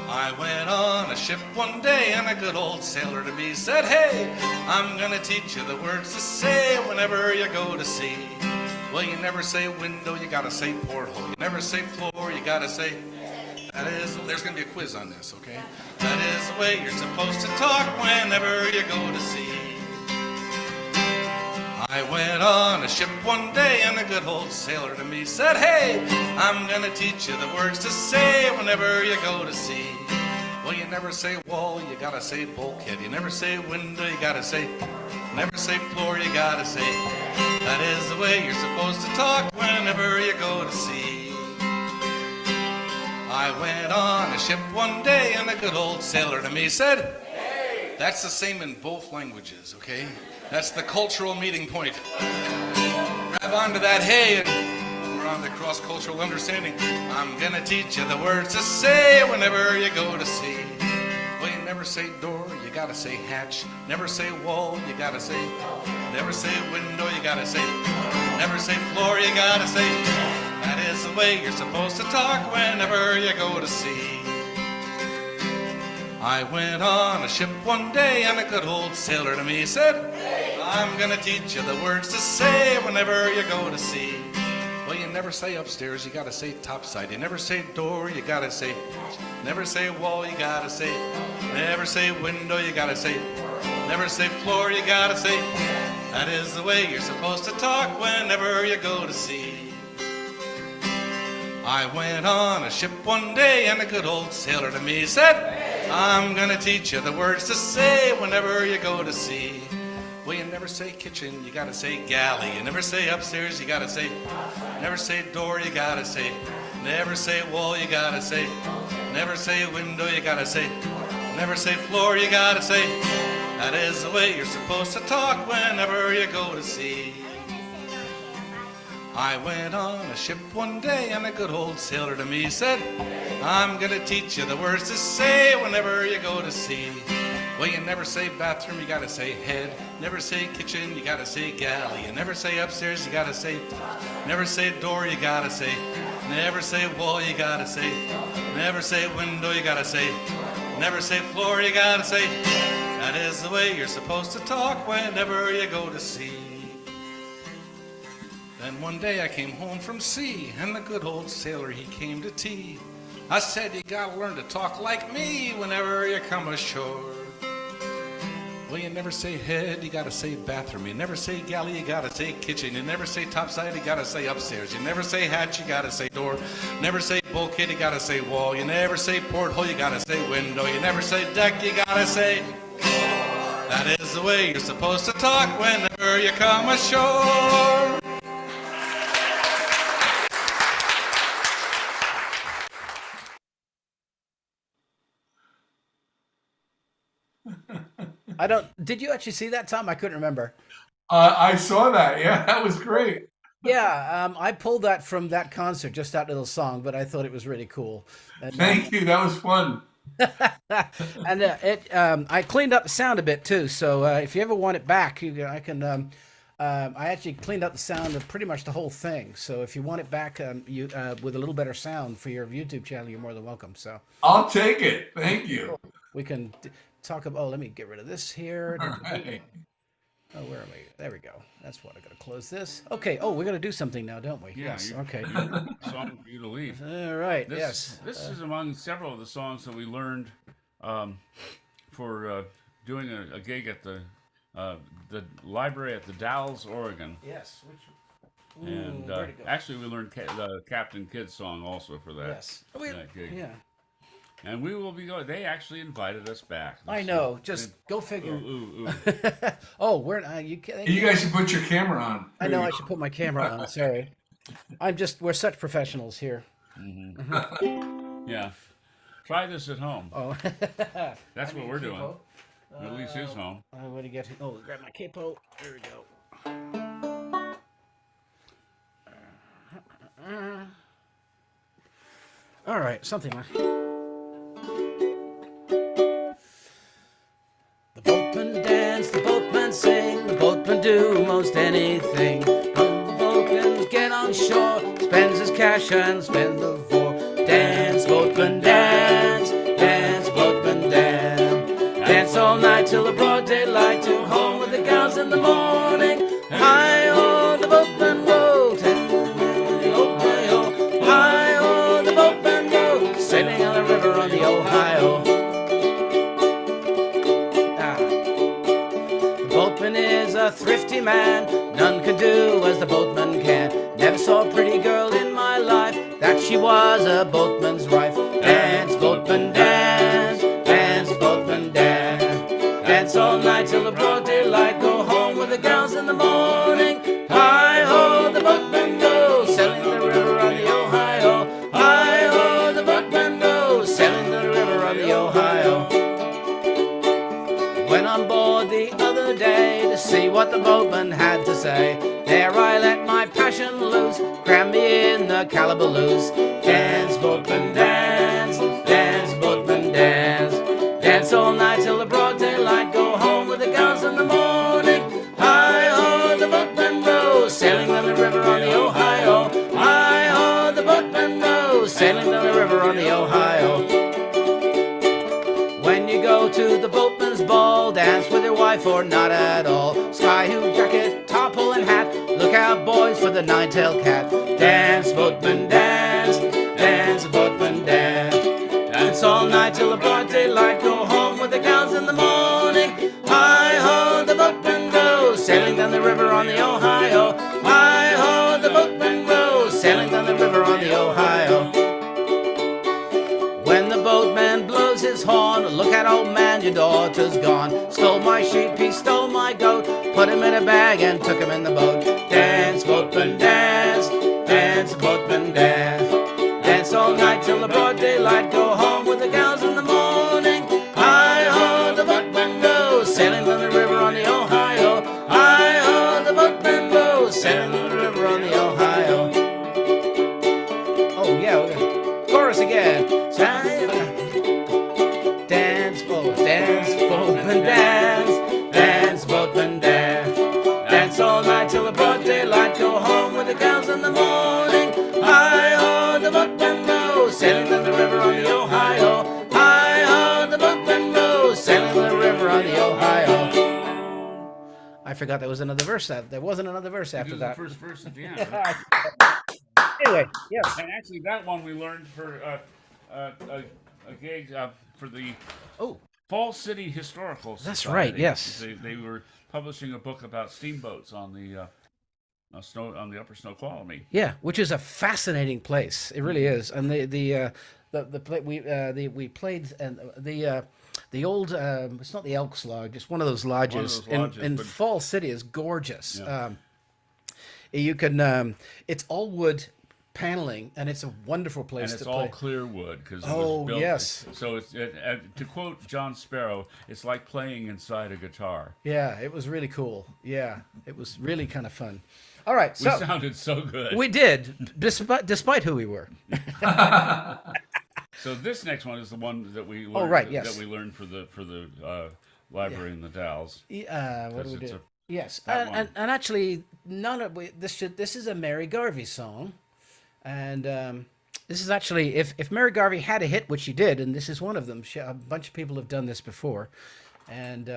I went on a ship one day and a good old sailor to me said, hey, I'm gonna teach you the words to say whenever you go to sea. Well, you never say window, you gotta say porthole. You never say floor, you gotta say... There's gonna be a quiz on this, okay? That is the way you're supposed to talk whenever you go to sea. I went on a ship one day and a good old sailor to me said, hey, I'm gonna teach you the words to say whenever you go to sea. Well, you never say wall, you gotta say bulkhead. You never say window, you gotta say... Never say floor, you gotta say... That is the way you're supposed to talk whenever you go to sea. I went on a ship one day and a good old sailor to me said, hey! That's the same in both languages, okay? That's the cultural meeting point. Grab onto that hey and we're on the cross-cultural understanding. I'm gonna teach you the words to say whenever you go to sea. Well, you never say door, you gotta say hatch. Never say wall, you gotta say. Never say window, you gotta say. Never say floor, you gotta say. That is the way you're supposed to talk whenever you go to sea. I went on a ship one day and a good old sailor to me said, I'm gonna teach you the words to say whenever you go to sea. Well, you never say upstairs, you gotta say topside. You never say door, you gotta say. Never say wall, you gotta say. Never say window, you gotta say. Never say floor, you gotta say. That is the way you're supposed to talk whenever you go to sea. I went on a ship one day and a good old sailor to me said, I'm gonna teach you the words to say whenever you go to sea. Well, you never say kitchen, you gotta say galley. You never say upstairs, you gotta say. Never say door, you gotta say. Never say wall, you gotta say. Never say window, you gotta say. Never say floor, you gotta say. That is the way you're supposed to talk whenever you go to sea. I went on a ship one day and a good old sailor to me said, I'm gonna teach you the words to say whenever you go to sea. Well, you never say bathroom, you gotta say head. Never say kitchen, you gotta say galley. You never say upstairs, you gotta say. Never say door, you gotta say. Never say wall, you gotta say. Never say window, you gotta say. Never say floor, you gotta say. That is the way you're supposed to talk whenever you go to sea. Then one day I came home from sea, and the good old sailor, he came to tea. I said, you gotta learn to talk like me whenever you come ashore. Well, you never say head, you gotta say bathroom. You never say galley, you gotta say kitchen. You never say topside, you gotta say upstairs. You never say hatch, you gotta say door. Never say bulkhead, you gotta say wall. You never say porthole, you gotta say window. You never say deck, you gotta say. That is the way you're supposed to talk whenever you come ashore. Did you actually see that, Tom? I couldn't remember. I saw that. Yeah, that was great. Yeah, I pulled that from that concert, just that little song, but I thought it was really cool. And, Thank you. That was fun. and I cleaned up the sound a bit too. So if you ever want it back, I can. I actually cleaned up the sound of pretty much the whole thing. So if you want it back, with a little better sound for your YouTube channel, you're more than welcome. So I'll take it. Thank you. we can talk about. Oh, let me get rid of this here. All right. Oh, where am I? There we go. That's what I gotta close this. Okay. Oh, we're gonna do something now, don't we? Yeah, Yes. Okay. Song for you to leave. All right. This, Yes. This is among several of the songs that we learned for doing a gig at the library at the Dalles, Oregon. Yes. Which? And where'd it go? actually, we learned the Captain Kidd song also for that, Yes. that gig. Yeah. And we will be going. They actually invited us back. I know. Just go figure. Ooh. Oh, we're you. You guys should put your camera on. I know I should put my camera on. Sorry. We're such professionals here. Yeah. Try this at home. Oh. That's what we're doing. At least his home. I'm going to get. Oh, grab my capo. There we go. All right, something like. The boatman dance, the boatman sing, the boatman do most anything. The boatman get on shore, spends his cash and spends the vor. Dance, boatman dance, dance, boatman dance. Dance all night till the broad daylight, to home with the gals in the morning. Hi-oh, the boatman row, hi-oh, the boatman row, sailing on the river on the Ohio. The boatman is a thrifty man, none can do as the boatman can. Never saw a pretty girl in my life, that she was a boatman's wife. Dance, boatman, dance, dance, boatman, dance. Dance all night till the broad daylight, go home with the gals in the morning. Hi-ho, the boatman goes, sailing the river on the Ohio. Hi-ho, the boatman goes, sailing the river on the Ohio. Went on board the other day to see what the boatman had to say. There I let my passion loose, cram me in the calaboose. Dance, boatman, dance, dance, boatman, dance. Dance all night till the broad daylight, go home with the gals in the morning. Hi-ho, the boatman rows, sailing down the river on the Ohio. Hi-ho, the boatman rows, sailing down the river on the Ohio. When you go to the boatman's ball, dance with your wife or not at all. Sky-hoo jacket, tarpaulin hat, look out boys for the nine-tailed cat. Dance, boatman, dance. Dance, boatman, dance. Dance all night till the broad daylight. Go home with the gals in the morning. Hi-ho, the boatman goes sailing down the river on the Ohio. Hi-ho, the boatman goes sailing down the river on the Ohio. When the boatman blows his horn, look out, old man, your daughter's gone. Stole my sheep, he stole my goat, put him in a bag and took him in the boat. Dance, boatman, dance. Dance, boatman, dance. Dance all night till the broad daylight. Go home with the gals in the morning. Hi-ho, the boatman goes sailing down the river on the Ohio. Hi-ho, the boatman goes sailing down the river on the Ohio. Oh yeah, we're gonna chorus again. Dance, boatman, dance. Dance, boatman, dance. Dance all night till the broad daylight. Go home with the gals in the morning. Hi-ho, the boatman goes sailing down the river on the Ohio. Hi-ho, the boatman goes sailing down the river on the Ohio. I forgot there was another verse. There wasn't another verse after Do that. the first verse at the end. Anyway, yes. And actually, that one we learned for a gig for the Fall City Historical Society. That's right, yes. They were publishing a book about steamboats on the Upper Snoqualmie. Yeah, which is a fascinating place. It really is. And we played and the old it's not the Elks Lodge, it's one of those lodges, in Fall City is gorgeous. Yeah. You can it's all wood paneling, and it's a wonderful place and to it's play. all clear wood because it Oh, was built. yes. So it's to quote John Sparrow, it's like playing inside a guitar. Yeah, it was really cool. Yeah, it was really kind of fun. All right, We so sounded so good. we did, despite who we were. So this next one is the one that we learned, Oh, right, yes. that we learned for the library in the Dalles. What do we it's do? a- Yes, that and actually, this is a Mary Garvey song, and this is actually if Mary Garvey had a hit, which she did, and this is one of them. A bunch of people have done this before, and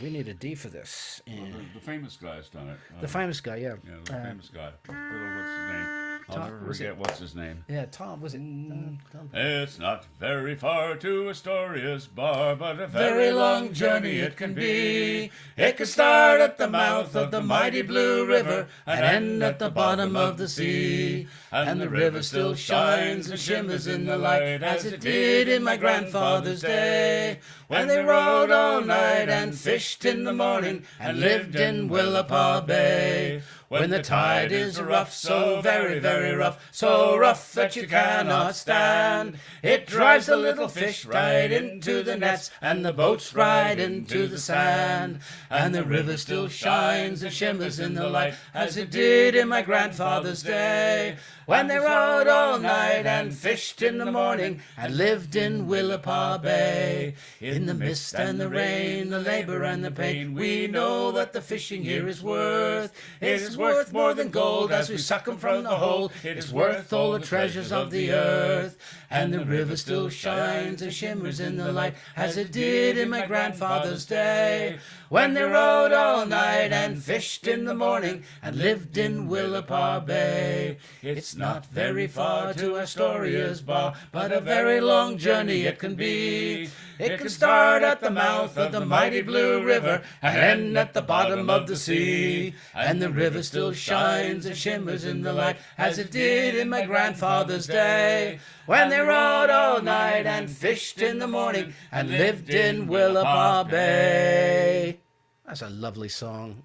we need a D for this. Well, And the famous guy's done it. the famous guy, yeah, Yeah, the famous guy. What's his name? I'll Tom- never was it- forget what's his name. yeah, Tom was it? Tom? It's not very far to Astoria's bar, but a Very long journey it can be. It can start at the mouth of the mighty Blue River and end at the bottom of the sea. And the river still shines and shimmers in the light as it did in my grandfather's day, when they rode all night and fished in the morning and lived in Willapa Bay. When the tide is rough, so very, very rough, so rough that you cannot stand, it drives the little fish right into the nets and the boats right into the sand. And the river still shines and shimmers in the light as it did in my grandfather's day, when they rode all night and fished in the morning and lived in Willapa Bay. In the mist and the rain, the labor and the pain, we know that the fishing here is worth. It is worth more than gold as we suck 'em from the hole. It is worth all the treasures of the earth. And the river still shines and shimmers in the light as it did in my grandfather's day, when they rode all night and fished in the morning and lived in Willapa Bay. It's not very far to Astoria's bar, but a very long journey it can be. It can start at the mouth of the mighty Blue River and end at the bottom of the sea. And the river still shines and shimmers in the light as it did in my grandfather's day, when they rode all night and fished in the morning and lived in Willapa Bay. That's a lovely song.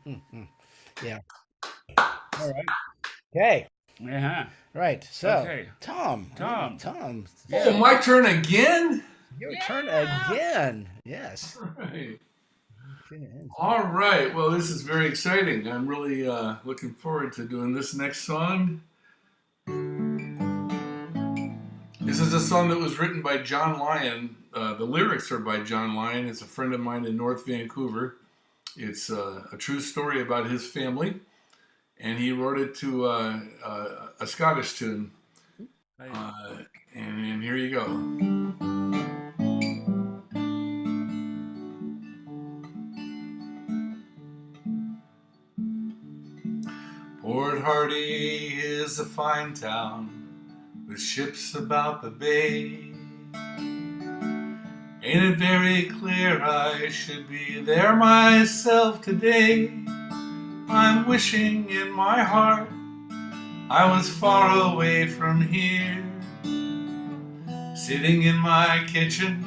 Yeah. All right. Okay. Yeah. Right. So, Okay. Tom. Tom. Oh, my turn again? Your turn again. Yes. Right. All right. Well, this is very exciting. I'm really looking forward to doing this next song. This is a song that was written by John Lyon. The lyrics are by John Lyon. It's a friend of mine in North Vancouver. It's a true story about his family, and he wrote it to a Scottish tune. And here you go. Port Hardy is a fine town with ships about the bay. Ain't it very clear I should be there myself today? I'm wishing in my heart I was far away from here, sitting in my kitchen,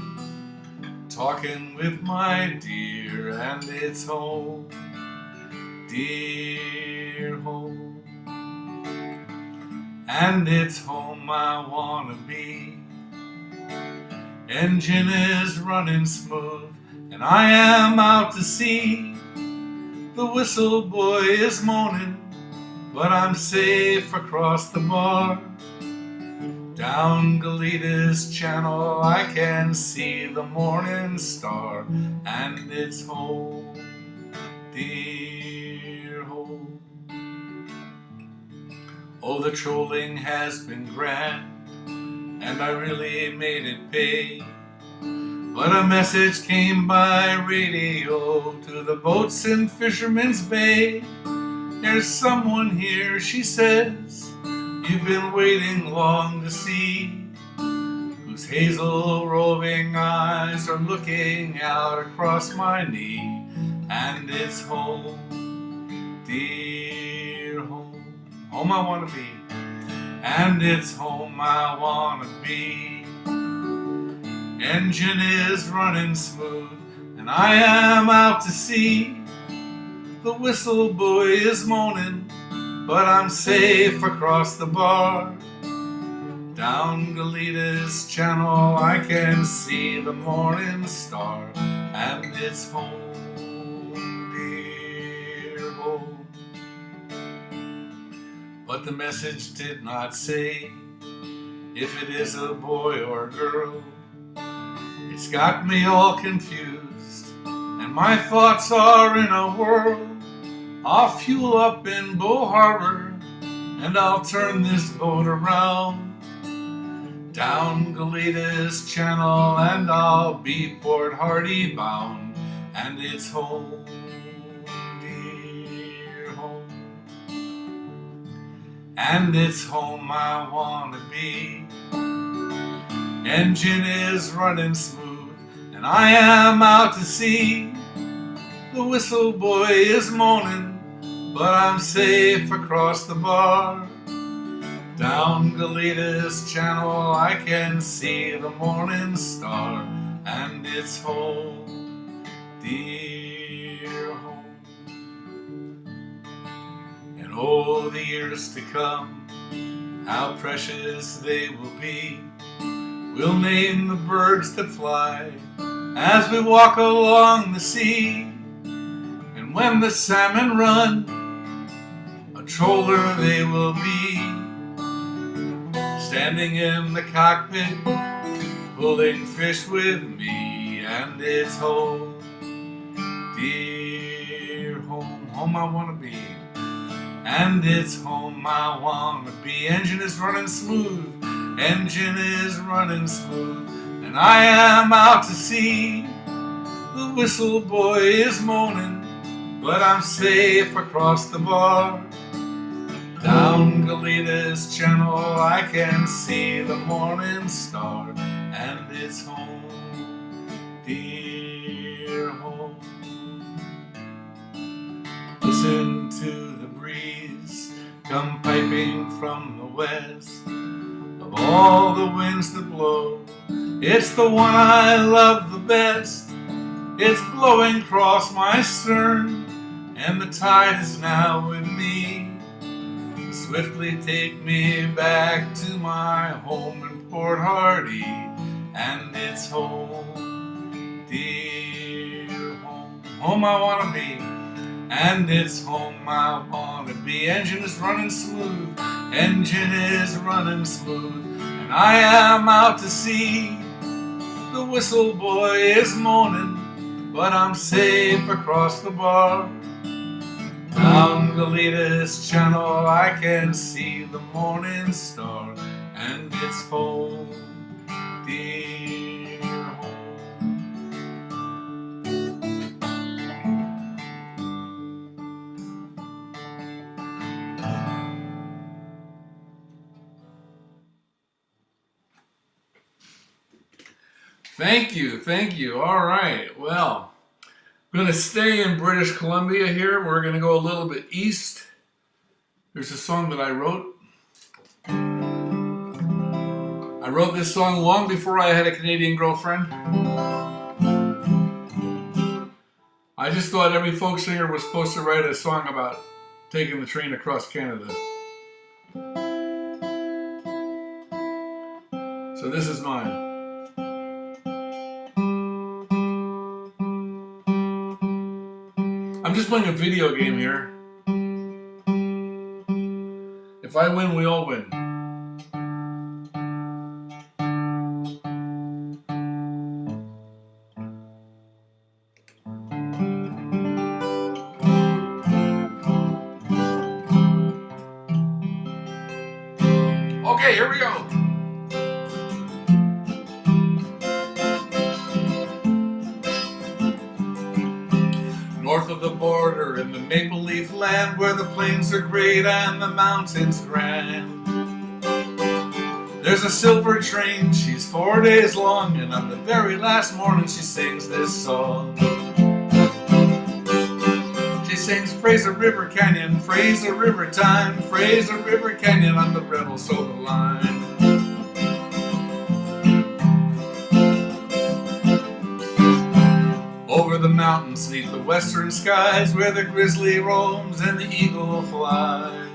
talking with my dear, and it's home, dear home. And it's home I wanna be. Engine is running smooth, and I am out to sea. The whistle boy is moaning, but I'm safe across the bar. Down Galitas Channel I can see the morning star, and it's home, dear home. Oh, the trolling has been grand, and I really made it pay. But a message came by radio to the boats in Fisherman's Bay. There's someone here, she says, you've been waiting long to see, whose hazel roving eyes are looking out across my knee. And it's home, dear home, home I wanna be. And it's home I wanna be. Engine is running smooth, and I am out to sea. The whistle boy is moaning, but I'm safe across the bar. Down Galitas Channel I can see the morning star, and it's home, dear home. But the message did not say if it is a boy or a girl. It's got me all confused, and my thoughts are in a whirl. I'll fuel up in Bow Harbor, and I'll turn this boat around. Down Galitas Channel, and I'll be Port Hardy bound. And it's home, dear home. And it's home I wanna be. Engine is running smooth, and I am out to sea. The whistle boy is moaning, but I'm safe across the bar. Down Galitas Channel I can see the morning star, and it's home, dear home. And oh, the years to come, how precious they will be. We'll name the birds that fly as we walk along the sea. And when the salmon run, a troller they will be, standing in the cockpit, pulling fish with me. And it's home, dear home, home I wanna be. And it's home I wanna be. Engine is running smooth, engine is running smooth, and I am out to sea. The whistle boy is moaning, but I'm safe across the bar. Down Galitas Channel I can see the morning star, and it's home, dear home. Listen to the breeze come piping from the west. Of all the winds that blow, it's the one I love the best. It's blowing across my stern, and the tide is now with me. Swiftly take me back to my home in Port Hardy, and it's home, dear home, home I wanna be. And it's home I wanna be. Engine is running smooth, engine is running smooth, and I am out to sea. The whistle boy is moaning, but I'm safe across the bar. Down Galitas Channel I can see the morning star, and it's home, dear home. Thank you. All right. Well, I'm going to stay in British Columbia here. We're going to go a little bit east. There's a song that I wrote. I wrote this song long before I had a Canadian girlfriend. I just thought every folk singer was supposed to write a song about taking the train across Canada. So this is mine. I'm just playing a video game here. If I win, we all win. Okay, here we go. North of the border in the maple leaf land where the plains are great and the mountains grand, there's a silver train, she's 4 days long, and on the very last morning she sings this song. She sings Fraser River Canyon, Fraser River time, Fraser River Canyon on the Rebel Soda line. Over the mountains, neath the western skies, where the grizzly roams and the eagle flies.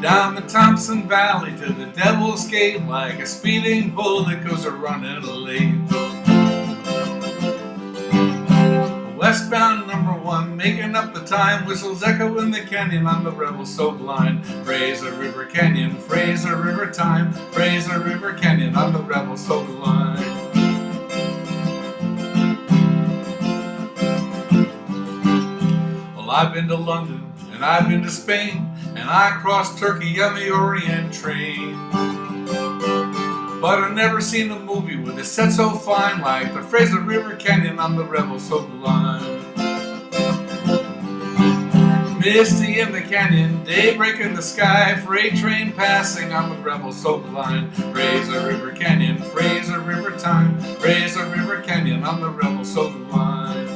Down the Thompson Valley to the Devil's Gate, like a speeding bull that goes a-running late. Westbound number 1, making up the time, whistles echo in the canyon on the Rebel Soap line. Fraser River Canyon, Fraser River time, Fraser River Canyon on the Rebel Soap line. Well, I've been to London, and I've been to Spain, and I crossed Turkey on the Orient train. But I've never seen a movie with a set so fine like the Fraser River Canyon on the Rebel Soap line. Misty in the canyon, daybreak in the sky, freight train passing on the Rebel Soap line. Fraser River Canyon, Fraser River time, Fraser River Canyon on the Rebel Soap line.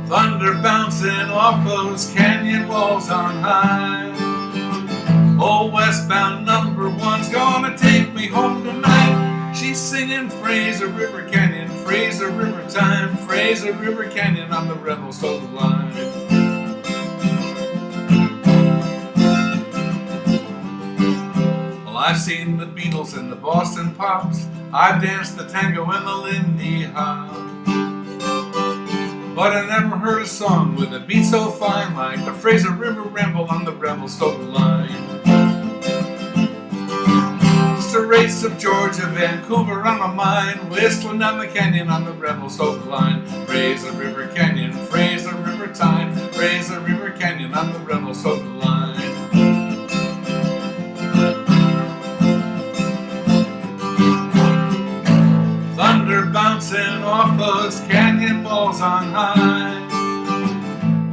Thunder bouncing off those canyon walls on high. Old westbound number 1's gonna take me home tonight. She's singing Fraser River Canyon, Fraser River time, Fraser River Canyon on the Rebel Soap line. Well, I've seen the Beatles and the Boston Pops. I've danced the tango and the Lindy Hop. But I never heard a song with a beat so fine like the Fraser River Ramble on the Rebel Soap line. Straits of Georgia, Vancouver on my mind, whistling down the canyon on the Rebel Soap line. Fraser River Canyon, Fraser River time, Fraser River Canyon on the Rebel Soap line. Thunder bouncing off those canyon walls on high.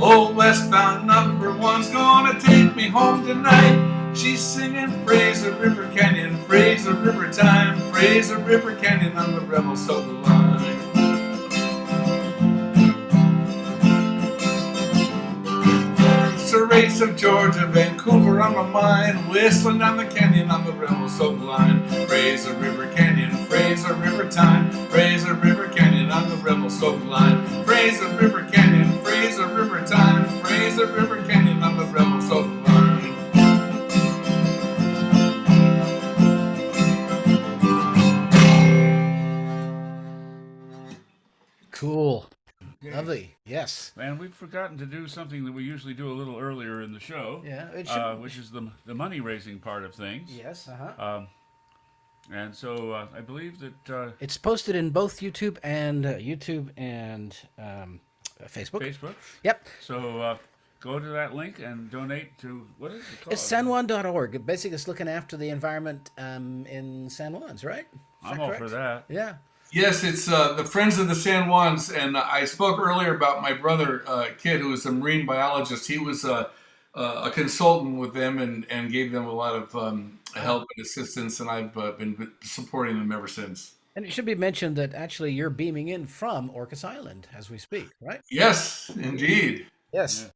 Old westbound number 1's gonna take me home tonight. She's singing Fraser River Canyon, Fraser River time, Fraser River Canyon on the Rebel Soap line. Straits of Georgia, Vancouver on my mind, whistling down the canyon on the Rebel Soap line. Fraser River Canyon, Fraser River time, Fraser River Canyon on the Rebel Soap line. Fraser River Canyon, Fraser River time, Fraser River Canyon on the Rebel Soap line. Cool. Lovely. Yes. And we've forgotten to do something that we usually do a little earlier in the show. Yeah. It should. which is the money raising part of things. Yes. Uh-huh. And so I believe that It's posted in both YouTube and Facebook. Facebook. Yep. So go to that link and donate to, what is it called? It's sanjuan.org. Basically, it's looking after the environment in San Juans, right? I'm all for that. Yeah. Yes, it's the Friends of the San Juans, and I spoke earlier about my brother, Kit, who is a marine biologist. He was a consultant with them and gave them a lot of help and assistance, and I've been supporting them ever since. And it should be mentioned that actually you're beaming in from Orcas Island as we speak, right? Yes, indeed. Yes.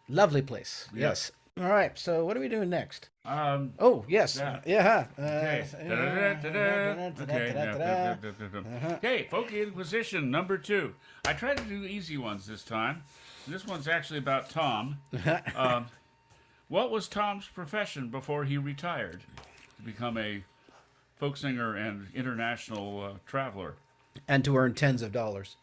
Lovely place. Yeah. Yes. All right. So what are we doing next? Um, Oh, yes. Yeah. Yeah. Okay. Okay, Folk Inquisition number 2. I tried to do easy ones this time. This one's actually about Tom. What was Tom's profession before he retired to become a folk singer and international traveler? And to earn tens of dollars.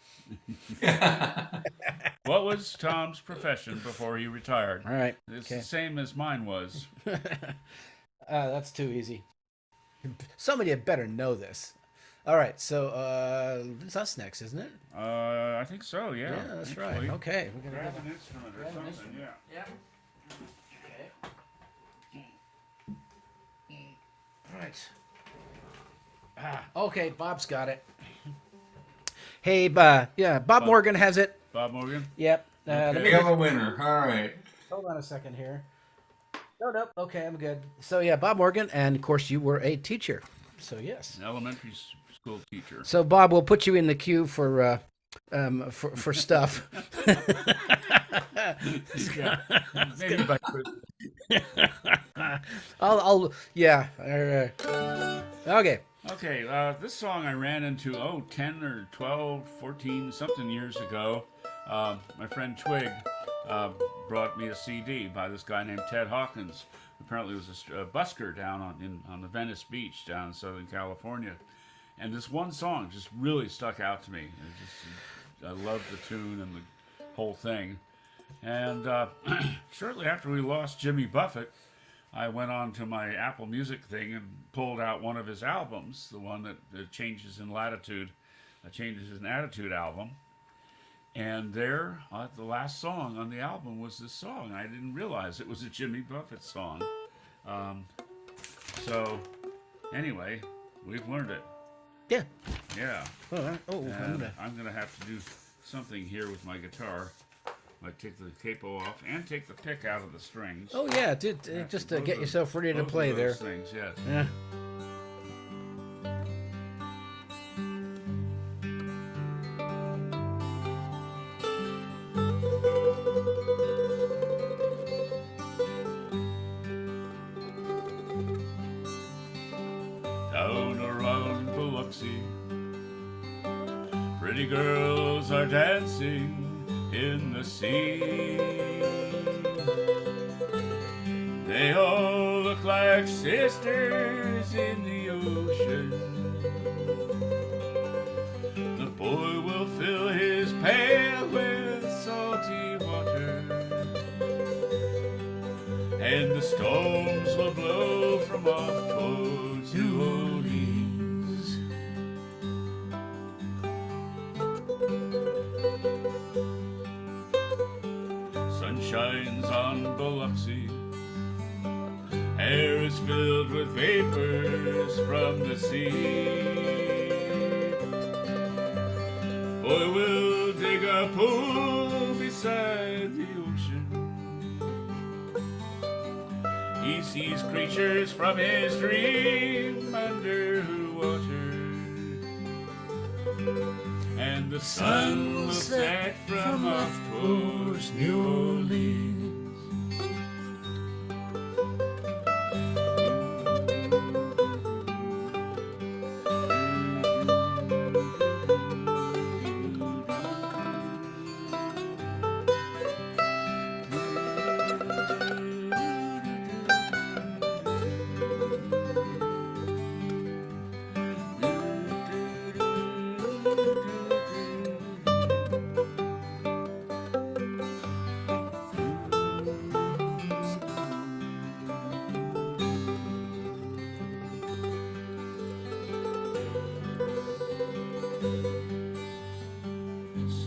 What was Tom's profession before he retired? All right. It's Okay. the same as mine was. That's too easy. Somebody had better know this. All right. So it's us next, isn't it? I think so, yeah. Yeah, that's actually. right. Okay. We're gonna Grab an instrument or something, yeah. Yeah. Okay. Right. Okay, Bob's got it. Hey, Bob Morgan has it. Bob Morgan? Yep. Okay. Let We me have a winner. All right. hold on a second here. Nope. Okay, I'm good. So yeah, Bob Morgan, and of course you were a teacher. So yes. An elementary school teacher. So Bob, we'll put you in the queue for stuff. Yeah. Maybe by Christmas. I'll yeah. Okay. Okay, this song I ran into, 10 or 12, 14, something years ago. My friend Twig brought me a CD by this guy named Ted Hawkins. Apparently was a busker down on the Venice Beach down in Southern California. And this one song just really stuck out to me. I loved the tune and the whole thing. And shortly after we lost Jimmy Buffett, I went on to my Apple Music thing and pulled out one of his albums, the one that Changes in Latitude, Changes in Attitude album. And there, the last song on the album was this song. I didn't realize it was a Jimmy Buffett song. So, anyway, we've learned it. Yeah. Yeah. And I'm gonna have to do something here with my guitar. I take the capo off and take the pick out of the strings. Oh yeah, just to get yourself ready to Both play of there. those things, yes. Yeah. Down around Biloxi, pretty girls are dancing in the sea. They all look like sisters in the ocean. The boy will fill his pail with salty water, and the storms will blow from off towards New Orleans. Sun shines on Biloxi, air is filled with vapors from the sea. Boy will dig a pool beside the ocean. He sees creatures from his dream underwater, and the sun will set from off towards New Orleans.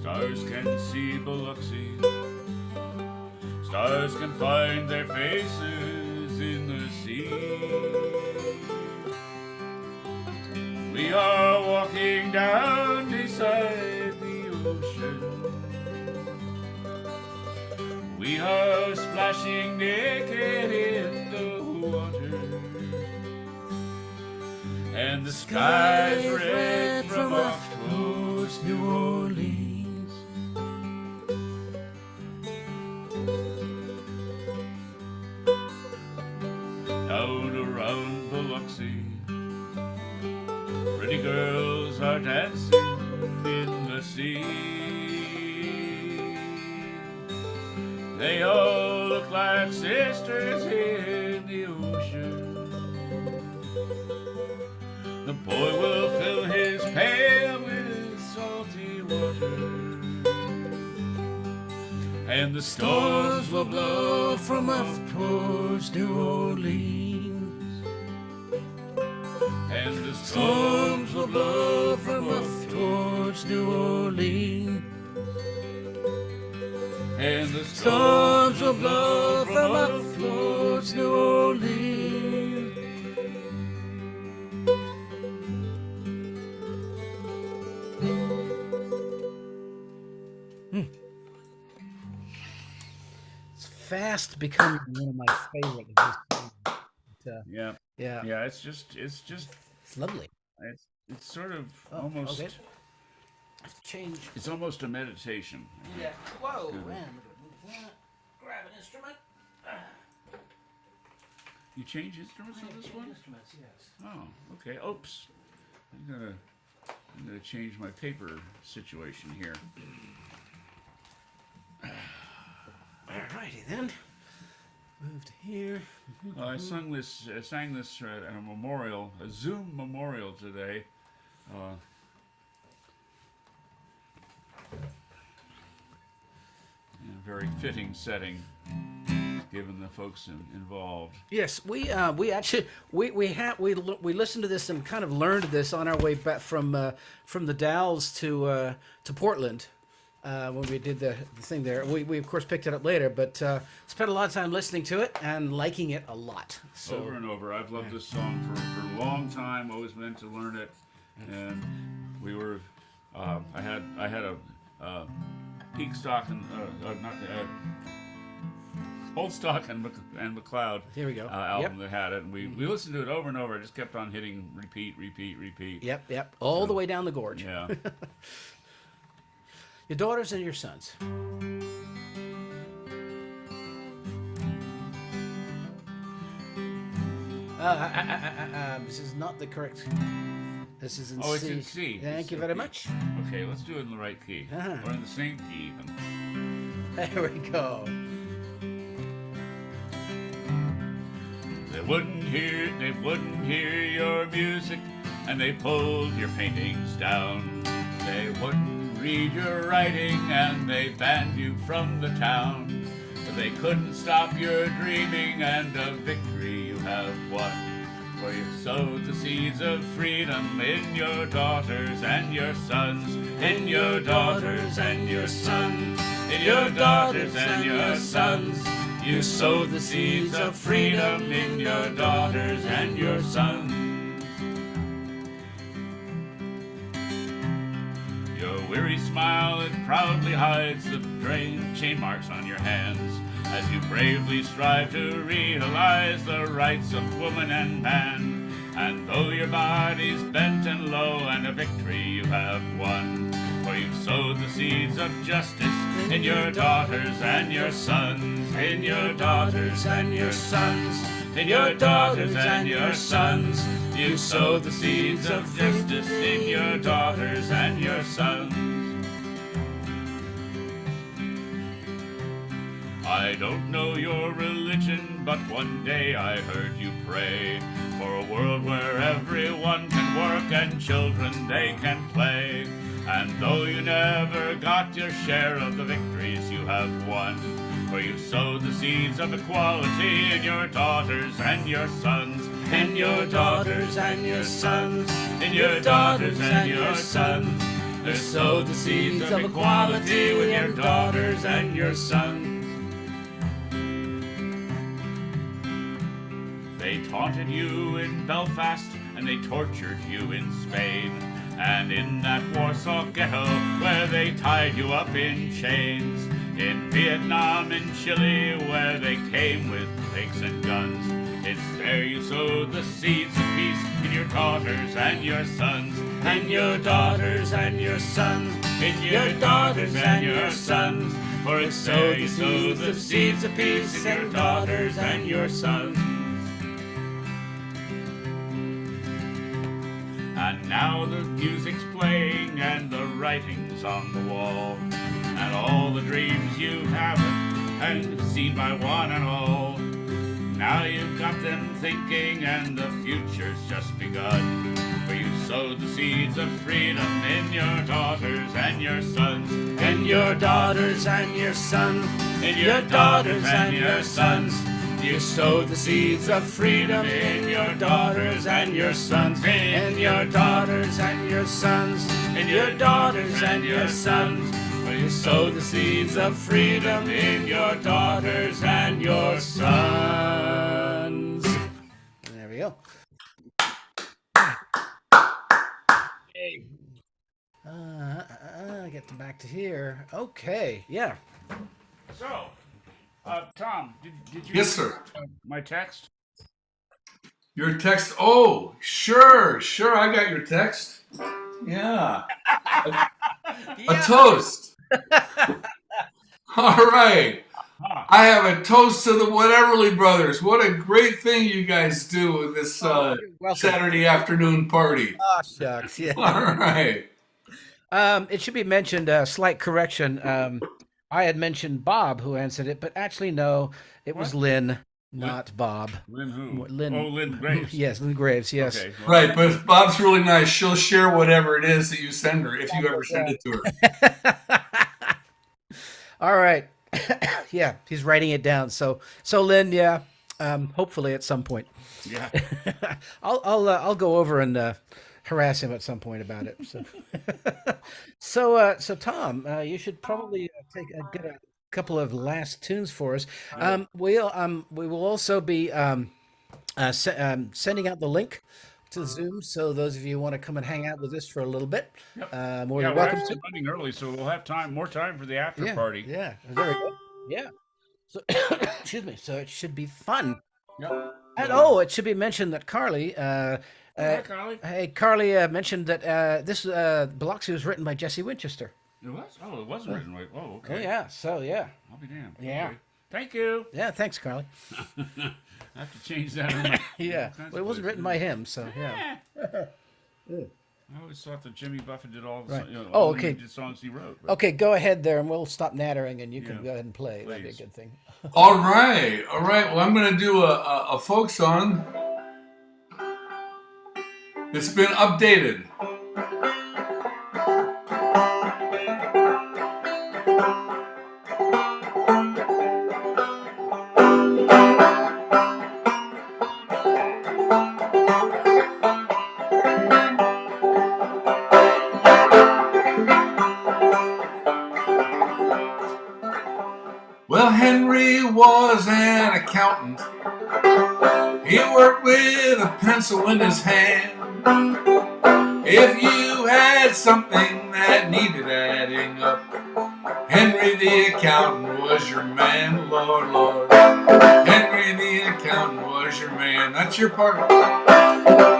Stars can see Biloxi, stars can find their faces in the sea. We are walking down beside the ocean. We are splashing naked in the water. And the sky's red from off towards New Orleans. Out around Biloxi, pretty girls are dancing in the sea. They all look like sisters in the ocean. The boy will fill his pail with salty water, and the storms will blow from off towards New Orleans. And the storms will blow from off towards New Orleans. And the storms will blow from off towards New Orleans. It's fast becoming one of my favorite of his songs. Yeah. Yeah, It's just it's lovely. it's sort of Oh, almost. okay. Change. It's almost a meditation. Yeah. Whoa, Good. man. Look at that. Grab an instrument. You change instruments on this one? Instruments, yes. Oh, okay. Oops. I'm gonna change my paper situation here. Alrighty then. Move to here. I sang this at a Zoom memorial today. In a very fitting setting, given the folks involved. Yes, we actually we listened to this and kind of learned this on our way back from the Dalles to Portland when we did the thing there. We of course picked it up later, but spent a lot of time listening to it and liking it a lot. So Over and over. I've loved this song for a long time. Always meant to learn it, and we were. I had a Peak Stock and Old Stock and McLeod. Here we go. Album that had it, and we listened to it over and over. I just kept on hitting repeat. Yep, all the way down the gorge. Yeah. Your daughters and your sons. This is not the correct. This is in C. Oh, it's in C. Thank It's you in very C. much. Okay, let's do it in the right key. Uh-huh. Or in the same key even. There we go. They wouldn't hear your music, and they pulled your paintings down. They wouldn't read your writing, and they banned you from the town. But they couldn't stop your dreaming, and a victory you have won. For you've sowed the seeds of freedom in your daughters and your sons, in your daughters and your sons, in your daughters and your sons. You sowed the seeds of freedom in your daughters and your sons. Your weary smile, it proudly hides the chain marks on your hands, as you bravely strive to realize the rights of woman and man. And though your body's bent and low, and a victory you have won, for you've sowed the seeds of justice in your daughters and your sons, in your daughters and your sons, in your daughters and your sons. You sowed the seeds of justice in your daughters and your sons. I don't know your religion, but one day I heard you pray for a world where everyone can work and children they can play. And though you never got your share of the victories you have won, for you sowed the seeds of equality in your daughters and your sons, in your daughters and your sons, in your daughters and your sons. You sowed the seeds of equality with your daughters and your sons. They taunted you in Belfast, and they tortured you in Spain, and in that Warsaw ghetto where they tied you up in chains. In Vietnam and Chile, where they came with tanks and guns, it's there you sow the seeds of peace in your daughters and your sons, and your daughters and your sons, in your daughters and your sons. For it's there you sow the seeds of peace in your daughters and your sons. And now the music's playing and the writing's on the wall, and all the dreams you haven't and seen by one and all. Now you've got them thinking and the future's just begun, for you sowed the seeds of freedom in your daughters and your sons, in your daughters and your sons, in your daughters and your sons. You sowed the seeds of freedom in your daughters and your sons, in your daughters and your sons, in your daughters and your sons. For you sowed the seeds of freedom in your daughters and your sons. There we go. Get them back to here. Okay, yeah. So, Tom, did you Yes, sir. My text? Your text. Oh, sure. I got your text. Yeah. A toast. All right. I have a toast to the Whateverly Brothers. What a great thing you guys do with this Saturday afternoon party. Oh, shucks, yeah. All right. It should be mentioned, slight correction. I had mentioned Bob who answered it, but actually, no, it was Lynn, not Bob. Lynn who? Lynn. Oh, Lynn Graves. Yes, Lynn Graves, yes. Okay. Right, but if Bob's really nice, she'll share whatever it is that you send her, if you ever send it to her. All right. Yeah, he's writing it down. So Lynn, yeah, hopefully at some point. Yeah. I'll go over and harass him at some point about it. So, so Tom, you should probably get a couple of last tunes for us. We will also be sending out the link to Zoom, so those of you who want to come and hang out with us for a little bit, more than we're welcome actually to. running early, so we'll have more time for the after party. Yeah, very good. Yeah. So, excuse me. So it should be fun. Yep. And it should be mentioned that Carly. Hi, Carly. Hey, Carly mentioned that this Biloxi was written by Jesse Winchester. It was? Oh, it wasn't written right. Oh, okay. Oh yeah. So yeah. I'll be damned. Yeah. Okay. Thank you. Yeah. Thanks, Carly. I have to change that. On my, Yeah. Well, it wasn't written by him, so yeah. I always thought that Jimmy Buffett did all the Right. all Okay. the songs he wrote. But Okay, go ahead there, and we'll stop nattering, and you can go ahead and play. That'd be a Please. good thing. All right. Well, I'm going to do a folk song. It's been updated. Well, Henry was an accountant. He worked with a pencil in his hand. If you had something that needed adding up, Henry the accountant was your man, Lord, Lord. Henry the accountant was your man. That's your part.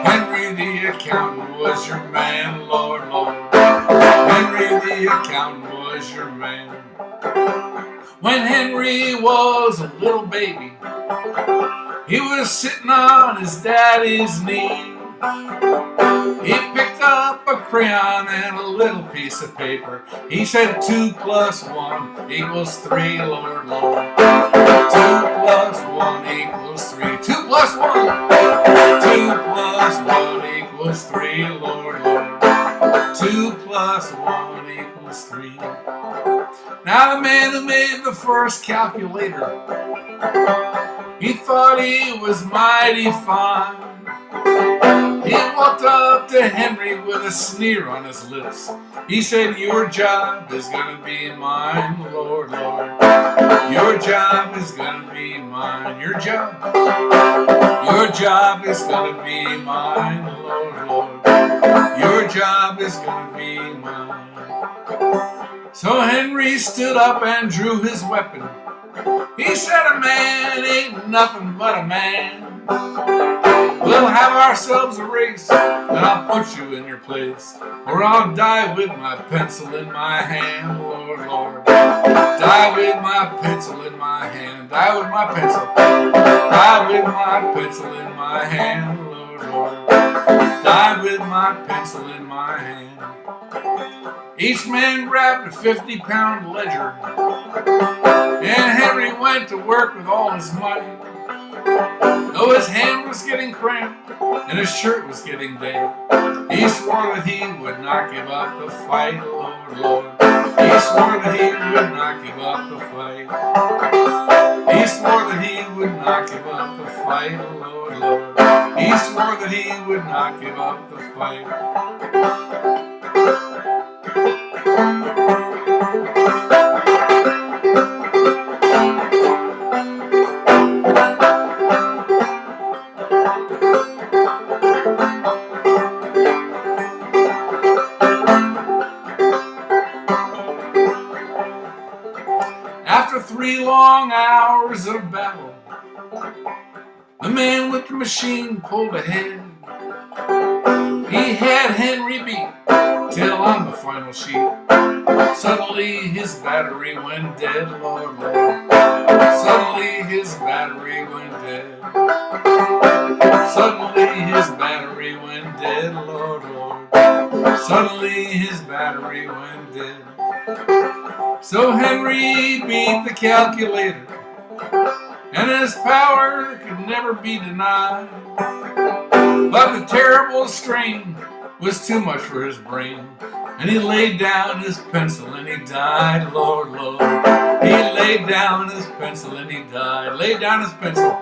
Henry the accountant was your man, Lord, Lord. Henry the accountant was your man. When Henry was a little baby, he was sitting on his daddy's knee. He picked up a crayon and a little piece of paper. He said 2 + 1 = 3, Lord, Lord. 2 + 1 = 3. 2 + 1. 2 + 1 = 3, Lord, Lord. 2 + 1 = 3. Now the man who made the first calculator, he thought he was mighty fine. He walked up to Henry with a sneer on his lips. He said, your job is gonna be mine, Lord, Lord. Your job is gonna be mine. Your job is gonna be mine, Lord, Lord. Your job is gonna be mine. So Henry stood up and drew his weapon. He said, a man ain't nothing but a man. We'll have ourselves a race, and I'll put you in your place, or I'll die with my pencil in my hand, Lord, Lord. Die with my pencil in my hand, die with my pencil. Die with my pencil in my hand, Lord, Lord. Die with my pencil in my hand. Each man grabbed a 50-pound ledger, and Henry went to work with all his might. Though his hand was getting cramped and his shirt was getting damp, he swore that he would not give up the fight, Lord, Lord. He swore that he would not give up the fight. He swore that he would not give up the fight, Lord, Lord. He swore that he would not give up the fight. After 3 long hours of battle, the man with the machine pulled ahead. He had Henry beat till on the final sheet. Suddenly his battery went dead, Lord, Lord. Suddenly his battery went dead. Suddenly his battery went dead, Lord, Lord. Suddenly his battery went dead. So Henry beat the calculator, and his power could never be denied. But the terrible strain was too much for his brain, and he laid down his pencil and he died, Lord, Lord. He laid down his pencil and he died. Laid down his pencil.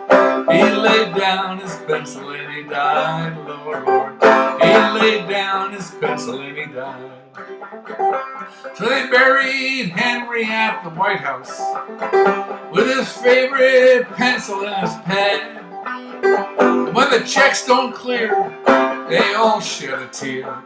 He laid down his pencil and he died, Lord, Lord. He laid down his pencil and he died. So they buried Henry at the White House with his favorite pencil and his pen. And when the checks don't clear, they all shed a tear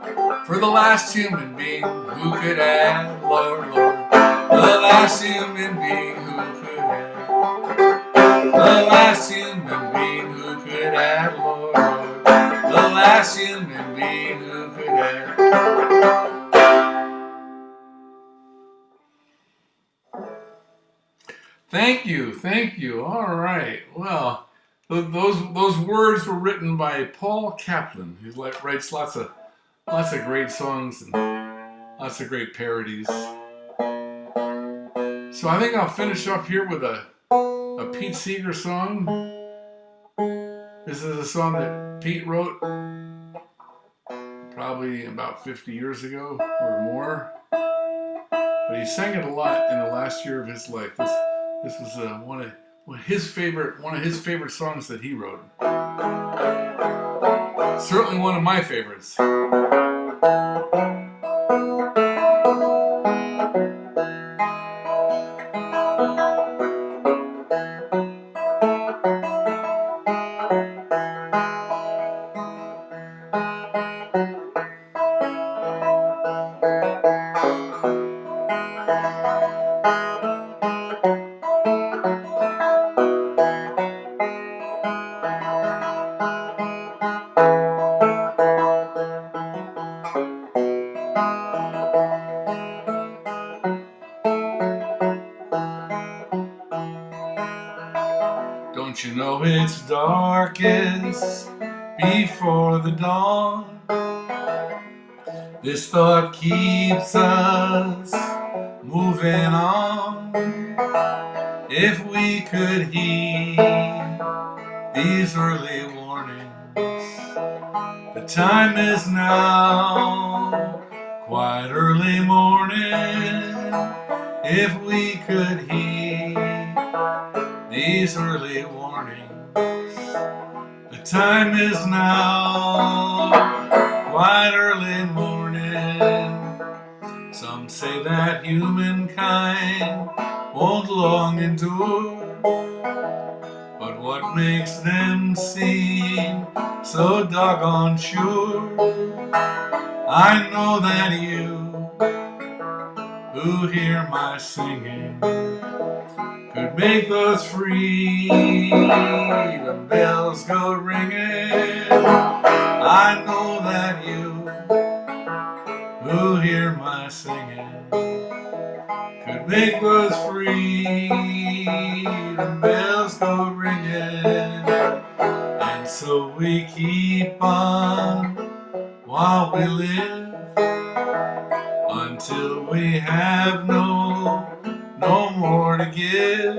for the last human being who could add, Lord, Lord. The last human being who could add. The last human being who could add, Lord, Lord. The last human being who could add. Thank you, thank you. All right. Well, those words were written by Paul Kaplan. He writes lots of great songs and lots of great parodies. So I think I'll finish up here with a Pete Seeger song. This is a song that Pete wrote probably about 50 years ago or more. But he sang it a lot in the last year of his life. This was one of his favorite songs that he wrote. Certainly one of my favorites. Don't you know it's darkest before the dawn? This thought keeps us moving on. If we could heed these early warnings, the time is now, quite early morning. If we could heed these early warnings, the time is now, quite early morning. Some say that humankind won't long endure, but what makes them seem so doggone sure? I know that you who hear my singing could make those freedom bells go ringing. I know that you who hear my singing could make those freedom bells go ringing. And so we keep on while we live until we have no more to give.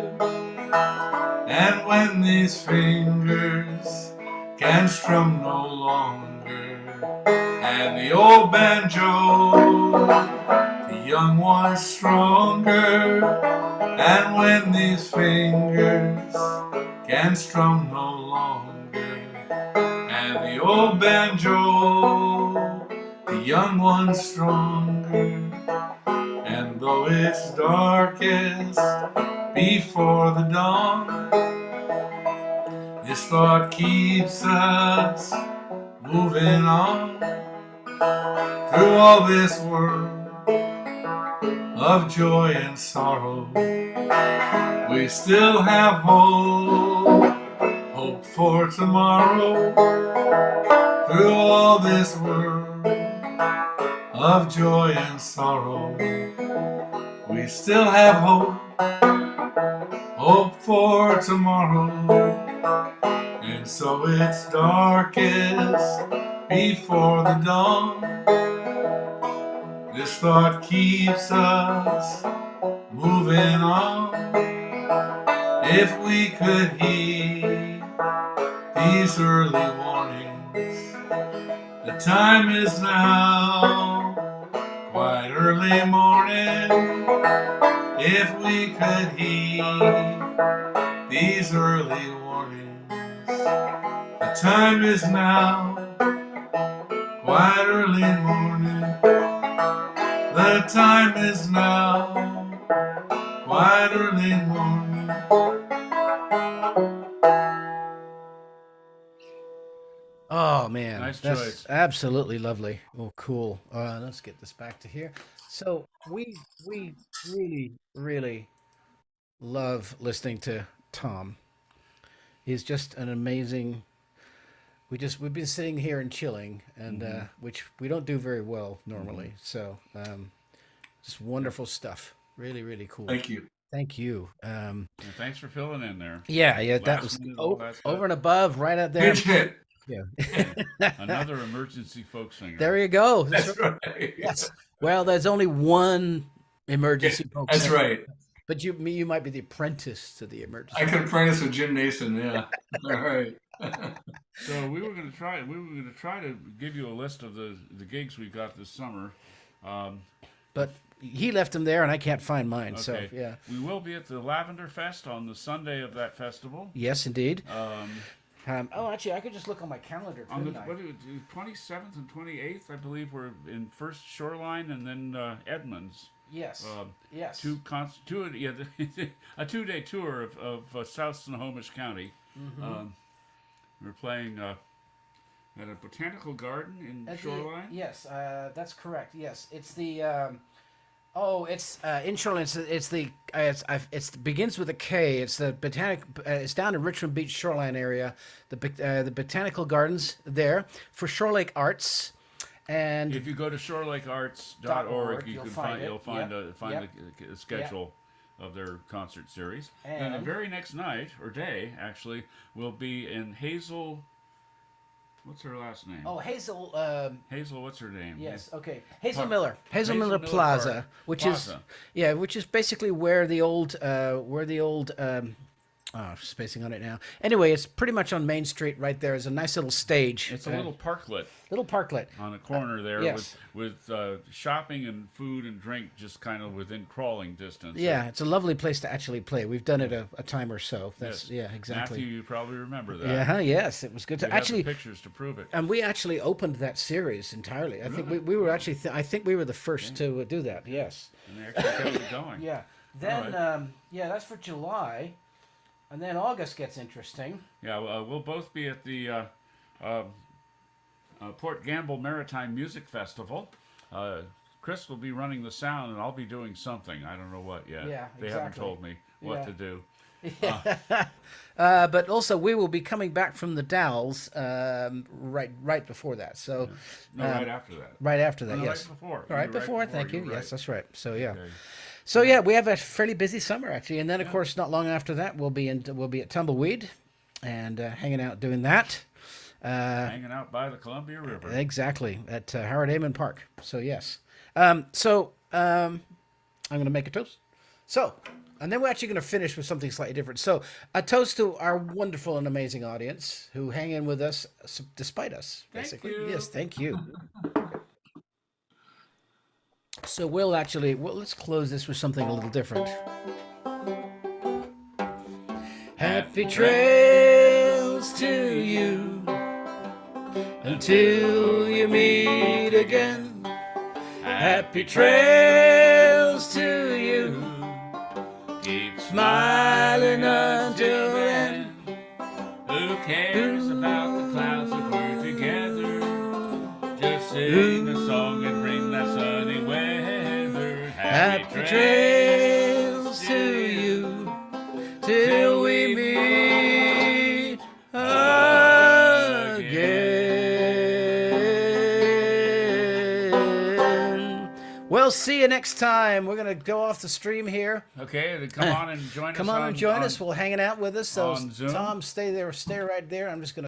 And when these fingers can strum no longer, and the old banjo, the young one's stronger. And when these fingers can strum no longer, and the old banjo, the young one's stronger. And though it's darkest before the dawn, this thought keeps us moving on through all this world of joy and sorrow. We still have hope for tomorrow. Through all this world of joy and sorrow, we still have hope for tomorrow. And so it's darkest before the dawn. This thought keeps us moving on. If we could heed these early warnings, the time is now, quite early morning. If we could heed these early warnings, the time is now, quite early morning. The time is now, quite early morning. Oh man, Nice that's choice. absolutely lovely. Oh, cool. Let's get this back to here. So we really love listening to Tom. He's just an amazing. We've been sitting here and chilling, and which we don't do very well normally. So just wonderful stuff. Really cool. Thank you. Thank you. And thanks for filling in there. Yeah, that Last was minute, all that stuff. over and above, right out there. Pinch hit. Yeah. Another emergency folk singer. There you go. That's right. Yes. Well, there's only one emergency folk That's singer. right. But you might be the apprentice to the emergency. I could apprentice with Jim Nason. Yeah. All right. So we were going to try to give you a list of the gigs we got this summer. But he left them there, and I can't find mine. Okay. So yeah. We will be at the Lavender Fest on the Sunday of that festival. Yes, indeed. Um, Actually, I could just look on my calendar. on the Couldn't I? 27th and 28th, I believe we're in first Shoreline and then Edmonds. Yes. Yes. A 2-day tour of South Snohomish County. We're playing at a botanical garden in Shoreline. Yes, that's correct. Yes, it's the. It's in Shoreline. It begins with a K. It's the botanic. It's down in Richmond Beach Shoreline area. The botanical gardens there for Shore Lake Arts, and If you go to shorelakearts.org, you'll find it. you'll find Yep. a schedule of their concert series. And the And- very next night or day, actually, will be in Hazel. What's her last name? Hazel. Hazel. What's her name? Yes. Okay. Hazel Park. Miller. Hazel Hazel Miller Miller Plaza, Park. which Plaza. is basically where the old spacing on it now. Anyway, it's pretty much on Main Street right there. It's a nice little stage. It's a little parklet little parklet. on a corner there yes. with shopping and food and drink just kind of within crawling distance. Yeah, it's a lovely place to actually play. We've done it a time or so. That's Yes. exactly. Matthew, you probably remember that. Yeah, yes, it was good to We have the actually. pictures to prove it. And we actually opened that series entirely. I think we were actually. I think we were the first to do that. Yes. And they actually kept it going. Yeah. Then right. that's for July, and then August gets interesting. Yeah, we'll both be at the Port Gamble Maritime Music Festival. Chris will be running the sound, and I'll be doing something. I don't know what yet. Yeah, They haven't exactly. told me what to do. But also, we will be coming back from the Dalles right before that. So No, right after that. right after that, No, yes. Right before. Right You're before. Thank you. You're Yes, right. that's right. So yeah. Okay. So yeah, we have a fairly busy summer actually, and then of course, not long after that, we'll be at Tumbleweed, and hanging out doing that. Hanging out by the Columbia River. Exactly at Howard Amon Park. So yes. I'm going to make a toast. So, and then we're actually going to finish with something slightly different. So, a toast to our wonderful and amazing audience who hang in with us despite us, basically. you. Yes, thank you. So let's close this with something a little different. Happy trails to you until you meet again. Happy trails to you. Keep Smiling until then. Who cares about the clouds if we're together? Just sing a song and bring that sunny weather. Happy trails to you till we meet again. Well, see you next time. We're going to go off the stream here. Okay, then come on and join us. Come on and join us. We'll hanging out with us. So on Zoom. Tom, stay right there. I'm just going to